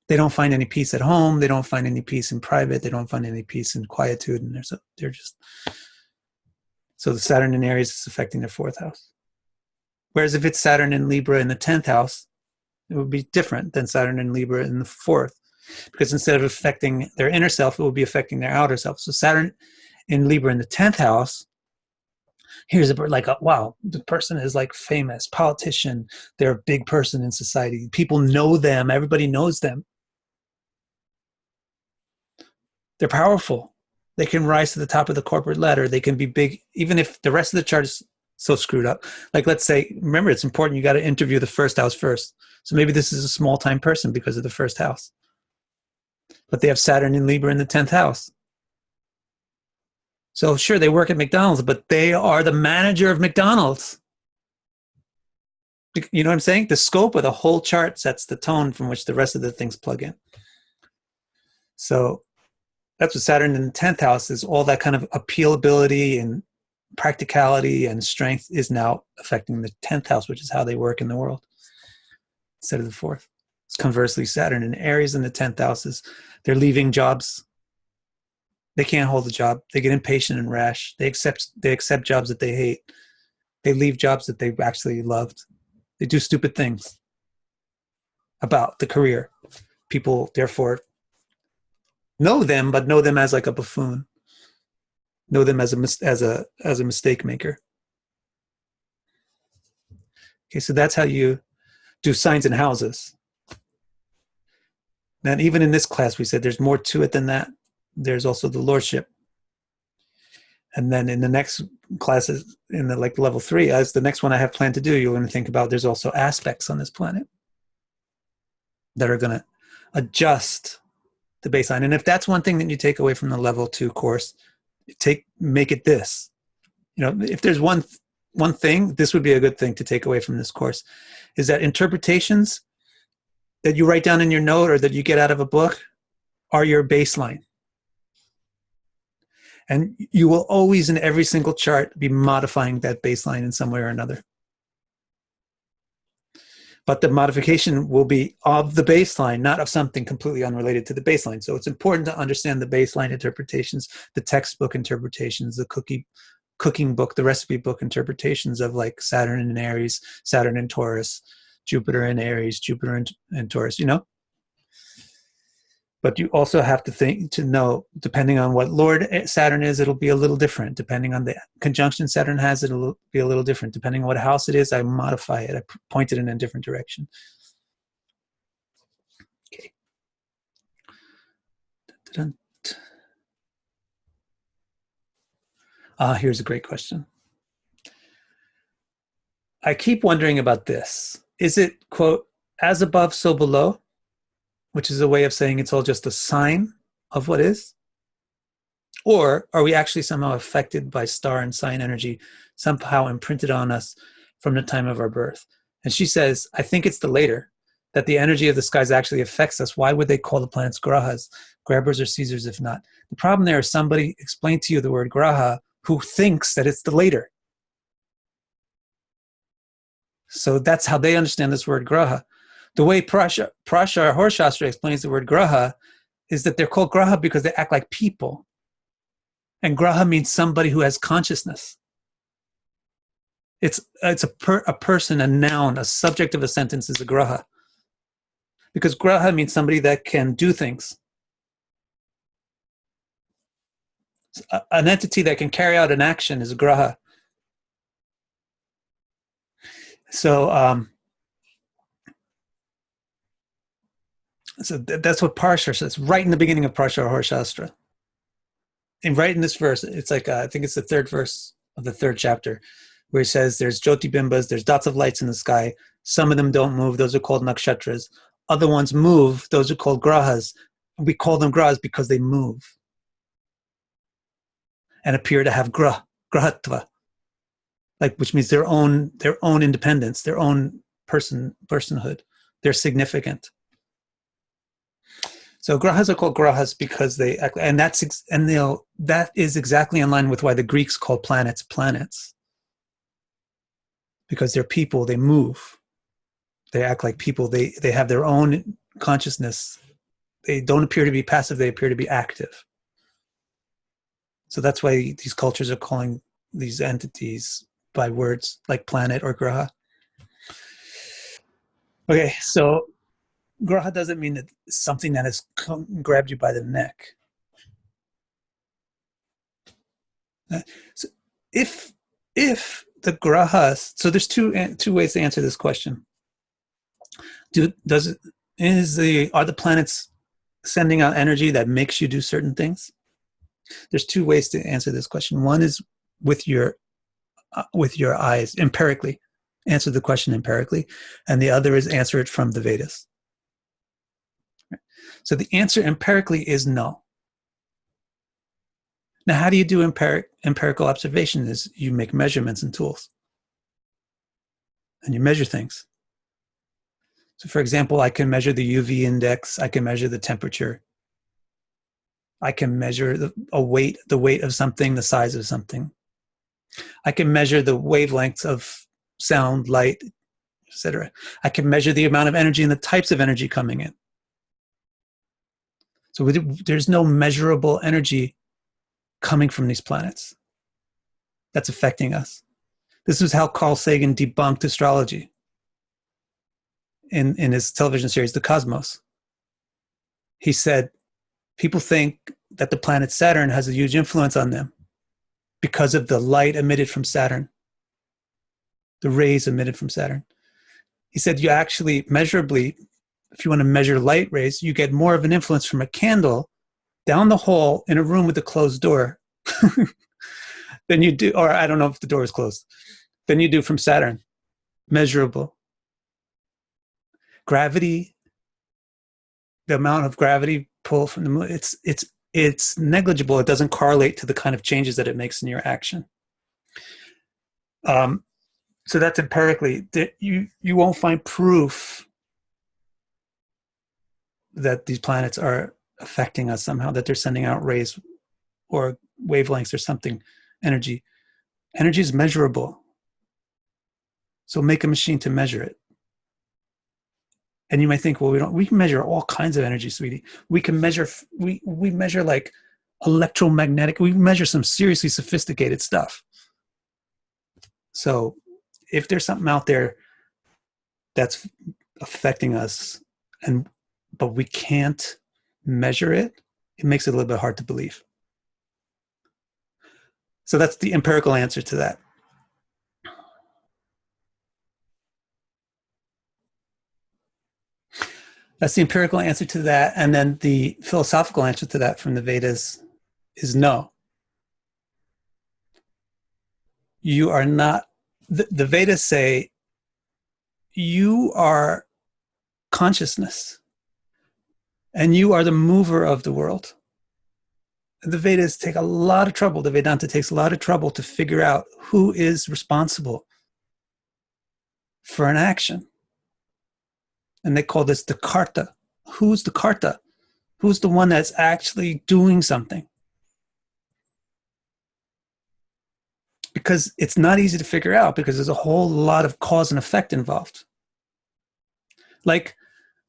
They don't find any peace at home. They don't find any peace in private. They don't find any peace in quietude. And they're just, so the Saturn in Aries is affecting their 4th house. Whereas if it's Saturn in Libra in the 10th house, it would be different than Saturn in Libra in the 4th, because instead of affecting their inner self, it will be affecting their outer self. So Saturn in Libra in the 10th house, here's wow, the person is like famous, politician, they're a big person in society. People know them, everybody knows them. They're powerful. They can rise to the top of the corporate ladder. They can be big, even if the rest of the chart is so screwed up. Like, let's say, remember, it's important, you got to interview the 1st house first. So maybe this is a small-time person because of the 1st house. But they have Saturn in Libra in the 10th house. So sure, they work at McDonald's, but they are the manager of McDonald's. You know what I'm saying? The scope of the whole chart sets the tone from which the rest of the things plug in. So that's what Saturn in the 10th house is. All that kind of appealability and practicality and strength is now affecting the 10th house, which is how they work in the world, instead of the 4th. Conversely, Saturn in Aries in the 10th house they're leaving jobs. They can't hold a job. They get impatient and rash. They accept jobs that they hate. They leave jobs that they actually loved. They do stupid things about the career. People, therefore, know them, but know them as like a buffoon. Know them as a mistake maker. Okay, so that's how you do signs and houses. And even in this class, we said there's more to it than that. There's also the lordship. And then in the next classes, in the level 3, as the next one I have planned to do, you're going to think about there's also aspects on this planet that are going to adjust the baseline. And if that's one thing that you take away from the level 2 course, make it this. You know, if there's one thing, this would be a good thing to take away from this course, is that interpretations that you write down in your note or that you get out of a book are your baseline. And you will always, in every single chart, be modifying that baseline in some way or another. But the modification will be of the baseline, not of something completely unrelated to the baseline. So it's important to understand the baseline interpretations, the textbook interpretations, the cooking book, the recipe book interpretations of like Saturn in Aries, Saturn in Taurus, Jupiter in Aries, Jupiter in Taurus, you know? But you also have to know, depending on what Lord Saturn is, it'll be a little different. Depending on the conjunction Saturn has, it'll be a little different. Depending on what house it is, I modify it. I point it in a different direction. Okay. Here's a great question. I keep wondering about this. Is it, quote, as above, so below? Which is a way of saying it's all just a sign of what is? Or are we actually somehow affected by star and sign energy, somehow imprinted on us from the time of our birth? And she says, I think it's the later, that the energy of the skies actually affects us. Why would they call the planets grahas, grabbers or seizers if not? The problem there is somebody explained to you the word graha who thinks that it's the later. So that's how they understand this word graha. The way Prasha Horshastra explains the word graha is that they're called graha because they act like people. And graha means somebody who has consciousness. It's a person, a noun, a subject of a sentence is a graha. Because graha means somebody that can do things. An entity that can carry out an action is a graha. So, so that's what Parsha says, right in the beginning of Parsha Horshastra. And right in this verse, it's like, I think it's the 3rd verse of the 3rd chapter, where he says there's Jyoti Bimbas, there's dots of lights in the sky. Some of them don't move. Those are called nakshatras. Other ones move. Those are called grahas. We call them grahas because they move and appear to have grahatva, like, which means their own independence, their own personhood. They're significant. So grahas are called grahas because they act, and that is exactly in line with why the Greeks called planets planets. Because they're people, they move, they act like people, they have their own consciousness. They don't appear to be passive, they appear to be active. So that's why these cultures are calling these entities by words like planet or graha. Okay, so graha doesn't mean that it's something that has grabbed you by the neck. So if the grahas, so there's two ways to answer this question. Are the planets sending out energy that makes you do certain things? There's two ways to answer this question. One is with your eyes, empirically. Answer the question empirically. And the other is answer it from the Vedas. So the answer empirically is no. Now, how do you do empirical observation? Is you make measurements and tools. And you measure things. So for example, I can measure the UV index. I can measure the temperature. I can measure the weight of something, the size of something. I can measure the wavelengths of sound, light, etc. I can measure the amount of energy and the types of energy coming in. So there's no measurable energy coming from these planets that's affecting us. This is how Carl Sagan debunked astrology in his television series, The Cosmos. He said, people think that the planet Saturn has a huge influence on them because of the light emitted from Saturn, the rays emitted from Saturn. He said, you actually measurably, if you want to measure light rays, you get more of an influence from a candle down the hall in a room with a closed door than you do, or I don't know if the door is closed, than you do from Saturn. Measurable. Gravity, the amount of gravity pull from the moon, it's negligible. It doesn't correlate to the kind of changes that it makes in your action. So that's empirically. You won't find proof that these planets are affecting us somehow, that they're sending out rays or wavelengths or something, energy. Energy is measurable. So make a machine to measure it. And you might think, well, we can measure all kinds of energy, sweetie. We can measure, we measure like electromagnetic, we measure some seriously sophisticated stuff. So if there's something out there that's affecting us, but we can't measure it, it makes it a little bit hard to believe. So that's the empirical answer to that. That's the empirical answer to that. And then the philosophical answer to that from the Vedas is no. You are not, the Vedas say, you are consciousness and you are the mover of the world. The Vedas take a lot of trouble, the Vedanta takes a lot of trouble to figure out who is responsible for an action. And they call this the karta. Who's the karta? Who's the one that's actually doing something? Because it's not easy to figure out because there's a whole lot of cause and effect involved. Like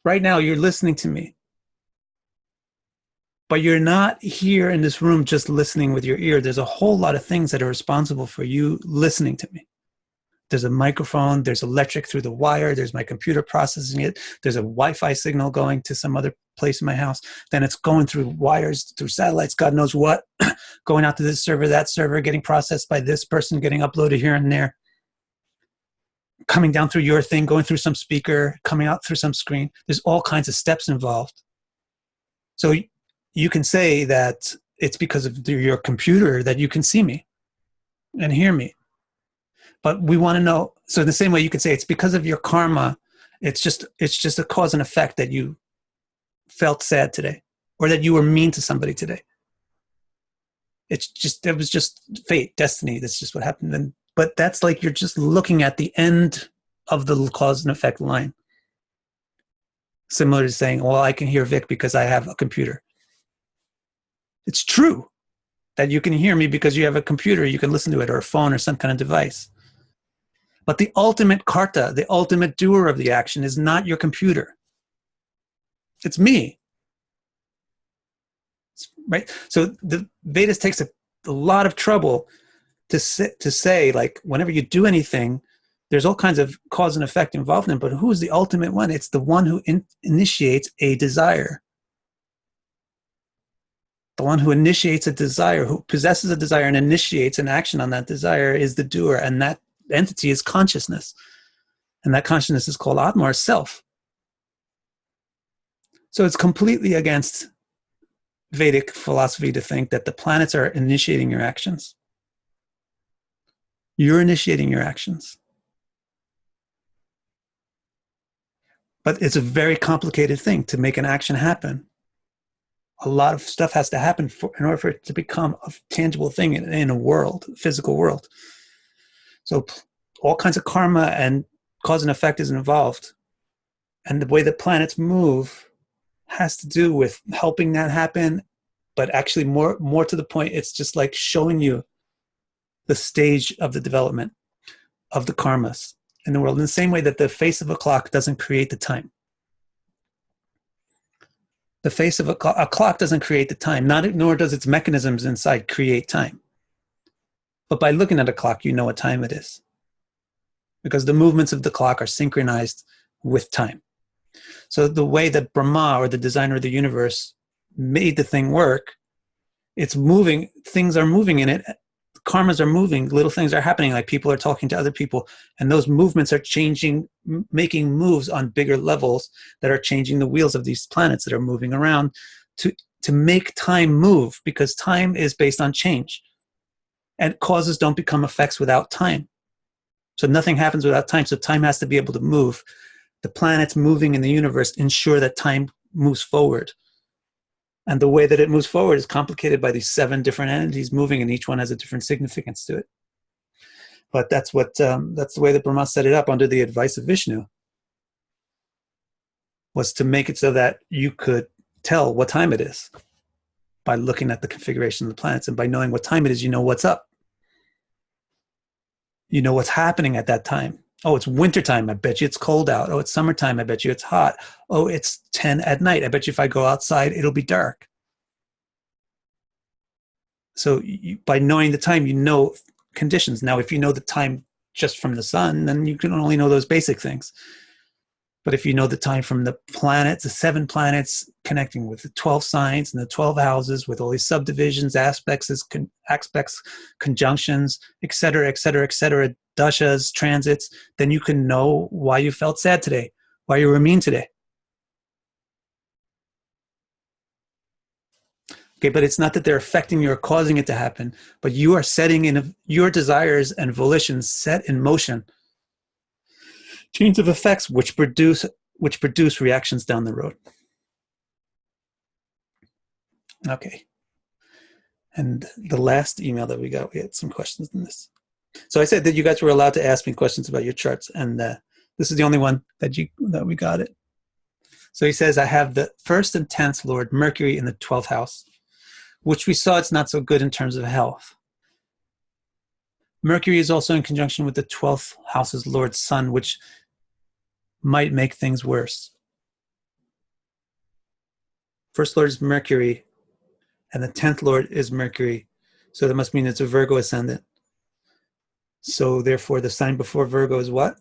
right now, you're listening to me, but you're not here in this room just listening with your ear. There's a whole lot of things that are responsible for you listening to me. There's a microphone, there's electric through the wire, there's my computer processing it, there's a Wi-Fi signal going to some other place in my house, then it's going through wires, through satellites, God knows what, going out to this server, that server, getting processed by this person, getting uploaded here and there, coming down through your thing, going through some speaker, coming out through some screen. There's all kinds of steps involved. So you can say that it's because of your computer that you can see me and hear me. But we want to know, so in the same way you could say it's because of your karma, it's just a cause and effect that you felt sad today or that you were mean to somebody today. It was just fate, destiny. That's just what happened. But that's like you're just looking at the end of the cause and effect line. Similar to saying, well, I can hear Vic because I have a computer. It's true that you can hear me because you have a computer, you can listen to it, or a phone, or some kind of device. But the ultimate karta, the ultimate doer of the action, is not your computer. It's me. Right? So the Vedas takes a lot of trouble to say, like, whenever you do anything, there's all kinds of cause and effect involved in it, but who is the ultimate one? It's the one who initiates a desire. The one who initiates a desire, who possesses a desire and initiates an action on that desire, is the doer, and that entity is consciousness. And that consciousness is called Atma, or self. So it's completely against Vedic philosophy to think that the planets are initiating your actions. You're initiating your actions. But it's a very complicated thing to make an action happen. A lot of stuff has to happen in order for it to become a tangible thing in a world, physical world. So all kinds of karma and cause and effect is involved. And the way the planets move has to do with helping that happen. But actually more to the point, it's just like showing you the stage of the development of the karmas in the world, in the same way that the face of a clock doesn't create the time. The face of a clock doesn't create the time, nor does its mechanisms inside create time. But by looking at a clock, you know what time it is, because the movements of the clock are synchronized with time. So the way that Brahma, or the designer of the universe, made the thing work, it's moving, things are moving in it, karmas are moving, little things are happening, like people are talking to other people, and those movements are changing, making moves on bigger levels that are changing the wheels of these planets that are moving around to make time move, because time is based on change, and causes don't become effects without time. So nothing happens without time, so time has to be able to move. The planets moving in the universe ensure that time moves forward. And the way that it moves forward is complicated by these 7 different entities moving, and each one has a different significance to it. But that's the way that Brahma set it up under the advice of Vishnu, was to make it so that you could tell what time it is by looking at the configuration of the planets, and by knowing what time it is, you know what's up. You know what's happening at that time. Oh, it's wintertime. I bet you it's cold out. Oh, it's summertime. I bet you it's hot. Oh, it's 10 at night. I bet you if I go outside, it'll be dark. So by knowing the time, you know conditions. Now, if you know the time just from the sun, then you can only know those basic things. But if you know the time from the planets, the 7 planets connecting with the 12 signs and the 12 houses, with all these subdivisions, aspects, conjunctions, et cetera, dashas, transits, then you can know why you felt sad today, why you were mean today. Okay, but it's not that they're affecting you or causing it to happen, but you are setting in your desires and volitions set in motion chains of effects which produce reactions down the road. Okay. And the last email that we got, we had some questions in this. So I said that you guys were allowed to ask me questions about your charts, and this is the only one that we got it. So he says, I have the 1st and 10th Lord Mercury in the 12th house, which we saw it's not so good in terms of health. Mercury is also in conjunction with the 12th house's Lord Sun, which might make things worse. First Lord is Mercury, and the 10th Lord is Mercury. So that must mean it's a Virgo ascendant. So therefore, the sign before Virgo is what?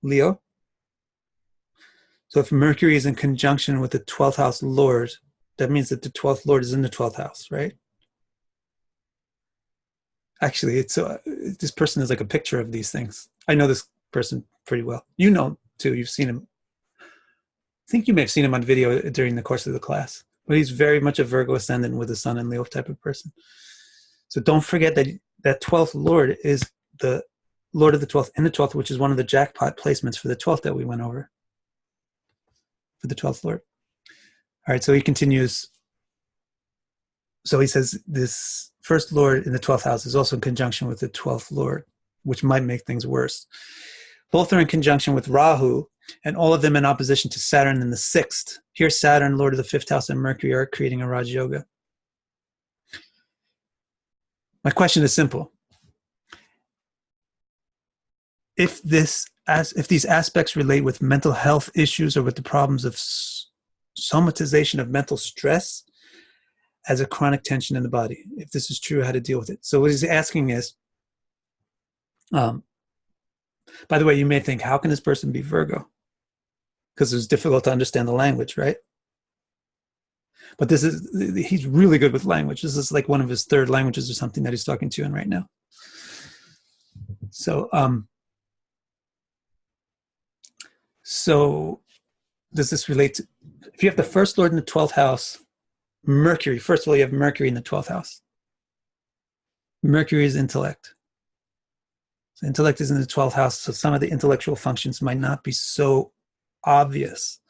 Leo. So if Mercury is in conjunction with the 12th house Lord, that means that the 12th Lord is in the 12th house, right? Actually, it's this person is like a picture of these things. I know this person pretty well. You know, too. You've seen him. I think you may have seen him on video during the course of the class. But he's very much a Virgo ascendant with a Sun and Leo type of person. So don't forget that that 12th Lord is the Lord of the 12th in the 12th, which is one of the jackpot placements for the 12th that we went over. For the 12th Lord. All right, so he continues. So he says this first Lord in the 12th house is also in conjunction with the 12th Lord, which might make things worse. Both are in conjunction with Rahu, and all of them in opposition to Saturn in the 6th. Here, Saturn, Lord of the 5th house, and Mercury are creating a Raj Yoga. My question is simple. If these aspects relate with mental health issues or with the problems of somatization of mental stress as a chronic tension in the body, if this is true, how to deal with it. So what he's asking is, by the way, you may think, how can this person be Virgo? Because it's difficult to understand the language, right? But he's really good with language. This is like one of his third languages or something that he's talking to you in right now. So, so does this relate to, if you have the first lord in the 12th house, Mercury, first of all, you have Mercury in the 12th house. Mercury is intellect. So intellect is in the 12th house, so some of the intellectual functions might not be so obvious.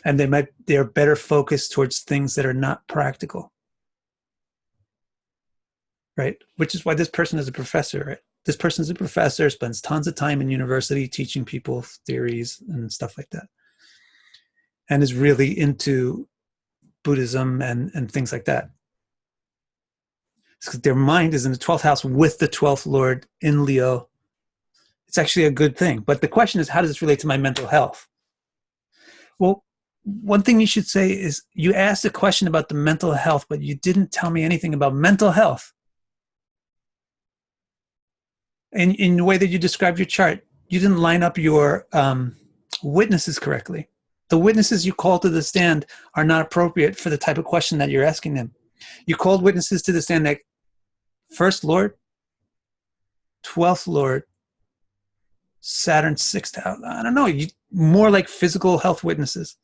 And they're better focused towards things that are not practical. Right? Which is why this person is a professor, right? This person is a professor, spends tons of time in university teaching people theories and stuff like that. And is really into Buddhism and things like that. Because their mind is in the 12th house with the 12th Lord in Leo. It's actually a good thing. But the question is, how does this relate to my mental health? Well, one thing you should say is, you asked a question about the mental health, but you didn't tell me anything about mental health. And in the way that you described your chart, you didn't line up your witnesses correctly. The witnesses you call to the stand are not appropriate for the type of question that you're asking them. You called witnesses to the stand like First Lord, 12th Lord, Saturn 6th house. I don't know, more like physical health witnesses.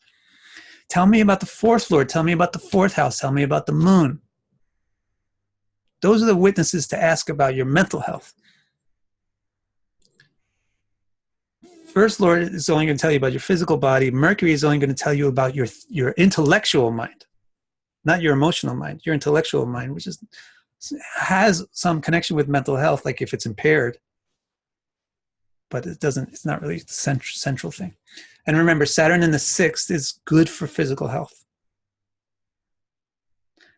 Tell me about the 4th Lord. Tell me about the 4th house. Tell me about the moon. Those are the witnesses to ask about your mental health. First Lord is only going to tell you about your physical body. Mercury is only going to tell you about your intellectual mind, not your emotional mind, your intellectual mind, which has some connection with mental health, like if it's impaired, but it's not really the central thing. And remember, Saturn in the 6th is good for physical health.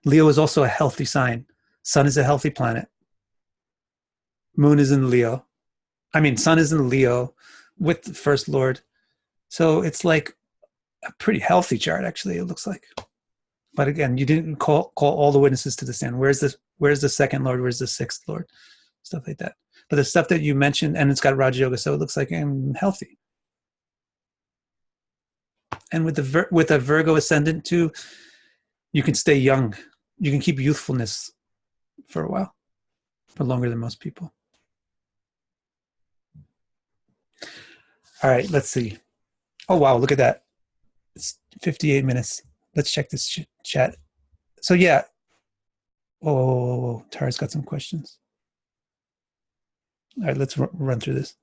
Leo is also a healthy sign. Sun is a healthy planet. Moon is in Leo. Sun is in Leo with the first Lord. So it's like a pretty healthy chart, actually, it looks like. But again, you didn't call all the witnesses to the stand. Where's the second Lord? Where's the 6th Lord? Stuff like that. But the stuff that you mentioned, and it's got Raja Yoga, so it looks like I'm healthy. And with a Virgo ascendant too, you can stay young. You can keep youthfulness for a while, for longer than most people. All right, let's see. Oh, wow, look at that. It's 58 minutes. Let's check this chat. So yeah. Oh, Tara's got some questions. All right, let's run through this.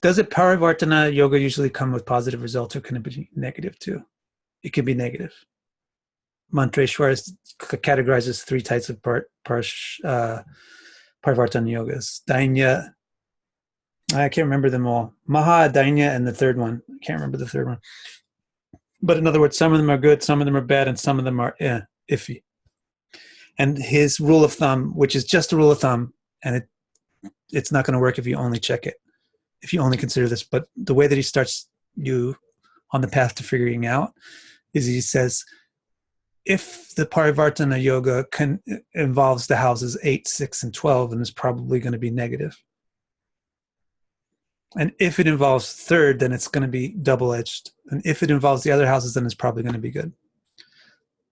Does it Parivartana yoga usually come with positive results, or can it be negative too? It can be negative. Mantreshwar categorizes 3 types of Parivartana yogas. Dainya, I can't remember them all. Maha, Dainya, and the third one. I can't remember the third one. But in other words, some of them are good, some of them are bad, and some of them are iffy. And his rule of thumb, which is just a rule of thumb, and it's not going to work if you only check it, if you only consider this, but the way that he starts you on the path to figuring out is he says, if the Parivartana yoga involves the houses 8, 6, and 12, then it's probably going to be negative. And if it involves third, then it's going to be double-edged. And if it involves the other houses, then it's probably going to be good.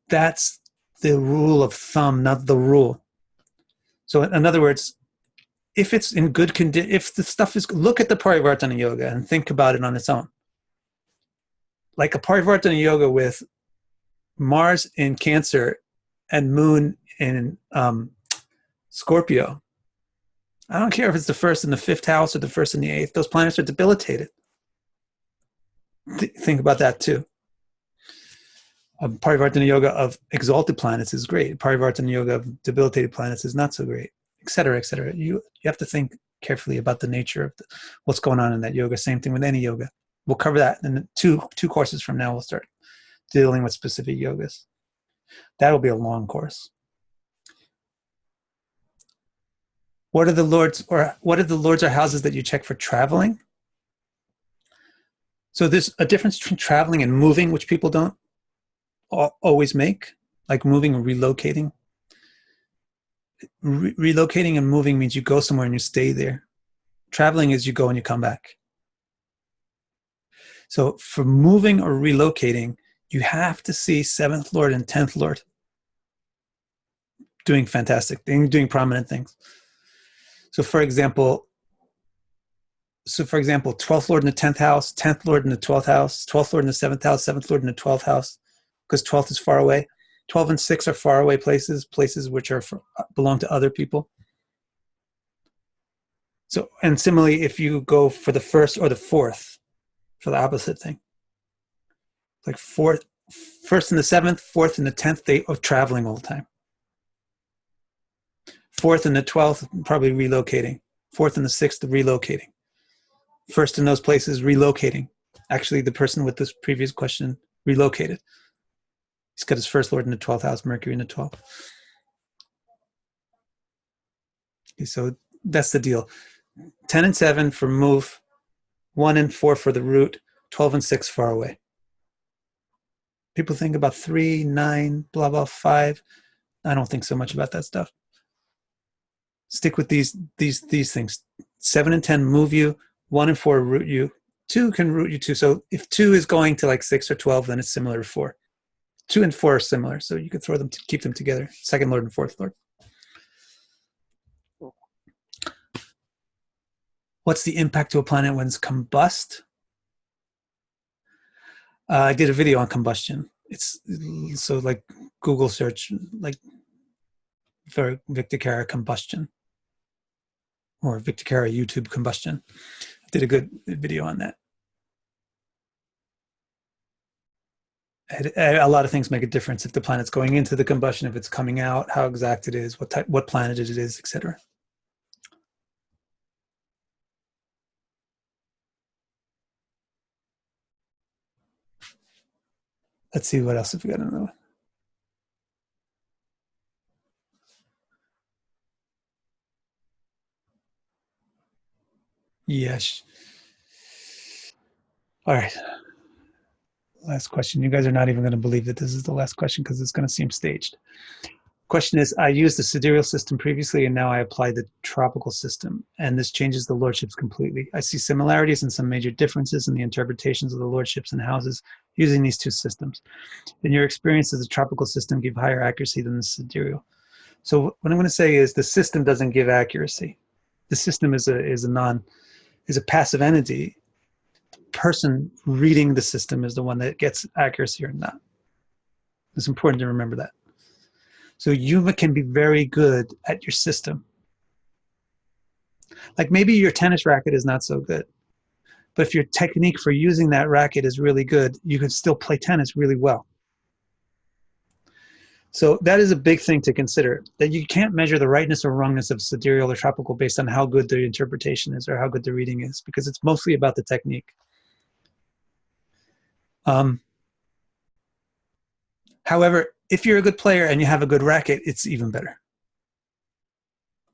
That's the rule of thumb, not the rule. So in other words, if it's in good condition, if the stuff is, look at the Parivartana yoga and think about it on its own. Like a Parivartana yoga with Mars in Cancer and Moon in Scorpio. I don't care if it's the 1st and the 5th house or the 1st and the 8th. Those planets are debilitated. Think about that too. Parivartana yoga of exalted planets is great. Parivartana yoga of debilitated planets is not so great, et cetera, et cetera. You have to think carefully about the nature of what's going on in that yoga. Same thing with any yoga. We'll cover that in two courses from now. We'll start dealing with specific yogas. That'll be a long course. What are the lords or houses that you check for traveling? So there's a difference between traveling and moving, which people don't always make, like moving and relocating. Relocating and moving means you go somewhere and you stay there. Traveling is you go and you come back. So for moving or relocating, you have to see 7th Lord and 10th Lord doing fantastic, doing prominent things. So for example, 12th Lord in the 10th house, 10th Lord in the 12th house, 12th Lord in the 7th house, 7th Lord in the 12th house, because 12th is far away. 12 and 6 are far away places which belong to other people. So, and similarly, if you go for the 1st or the 4th, for the opposite thing, like 1st and the 7th, 4th and the 10th, they are traveling all the time. 4th and the 12th, probably relocating. 4th and the 6th, relocating. 1st in those places, relocating. Actually, the person with this previous question relocated. He's got his 1st Lord in the 12th house, Mercury in the 12th. Okay, so that's the deal. 10 and 7 for move, 1 and 4 for the root, 12 and 6 far away. People think about 3, 9, blah, blah, 5. I don't think so much about that stuff. Stick with these things. 7 and 10 move you, 1 and 4 root you. 2 can root you too. So if 2 is going to like 6 or 12, then it's similar to 4. 2 and 4 are similar, so you could throw them to keep them together. 2nd Lord and 4th Lord. What's the impact to a planet when it's combust? I did a video on combustion. It's so like Google search like for Victocara combustion or Victocara YouTube combustion. I did a good video on that. A lot of things make a difference if the planet's going into the combustion, if it's coming out, how exact it is, what planet it is, etc. Let's see what else have we got another one. Yes. All right. Last question. You guys are not even going to believe that this is the last question because it's going to seem staged. Question is, I used the sidereal system previously and now I apply the tropical system, and this changes the lordships completely. I see similarities and some major differences in the interpretations of the lordships and houses using these two systems. In your experience, does the tropical system give higher accuracy than the sidereal? So what I'm going to say is the system doesn't give accuracy. The system is a passive entity. The person reading the system is the one that gets accuracy or not. It's important to remember that. So you can be very good at your system. Like maybe your tennis racket is not so good, but if your technique for using that racket is really good, you can still play tennis really well. So that is a big thing to consider, that you can't measure the rightness or wrongness of sidereal or tropical based on how good the interpretation is or how good the reading is, because it's mostly about the technique. However, if you're a good player and you have a good racket, it's even better.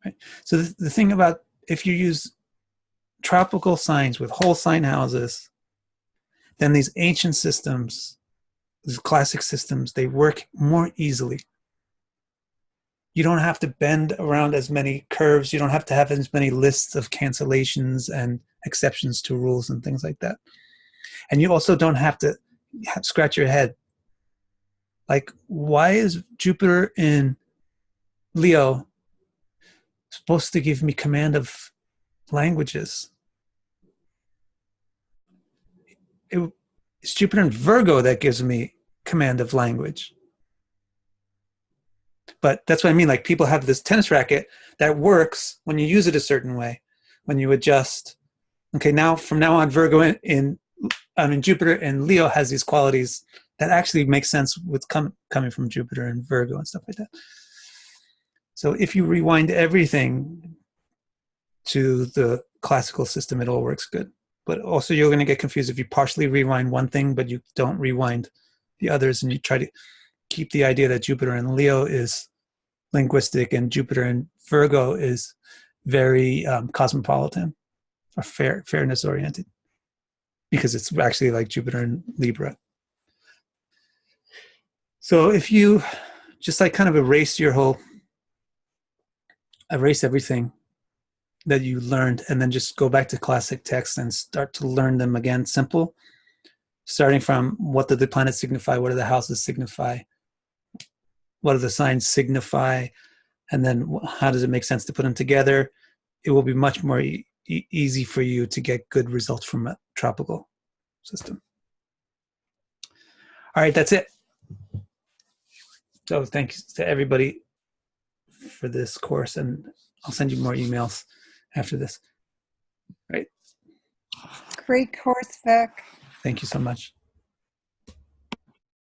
Right? So the thing about if you use tropical signs with whole sign houses, then these ancient systems, these classic systems, they work more easily. You don't have to bend around as many curves. You don't have to have as many lists of cancellations and exceptions to rules and things like that. And you also don't have to scratch your head. Like, why is Jupiter in Leo supposed to give me command of languages? It's Jupiter in Virgo that gives me command of language. But that's what I mean. Like, people have this tennis racket that works when you use it a certain way, when you adjust. Okay, now from now on, Virgo in Jupiter and Leo has these qualities that actually makes sense with coming from Jupiter and Virgo and stuff like that. So if you rewind everything to the classical system, it all works good. But also you're going to get confused if you partially rewind one thing, but you don't rewind the others, and you try to keep the idea that Jupiter in Leo is linguistic and Jupiter in Virgo is very cosmopolitan or fairness oriented, because it's actually like Jupiter in Libra. So if you just like kind of erase everything that you learned, and then just go back to classic texts and start to learn them again, simple, starting from what do the planets signify, what do the houses signify, what do the signs signify, and then how does it make sense to put them together, it will be much more easy for you to get good results from a tropical system. All right, that's it. So thanks to everybody for this course, and I'll send you more emails after this. Right.
Great course, Vic.
Thank you so much.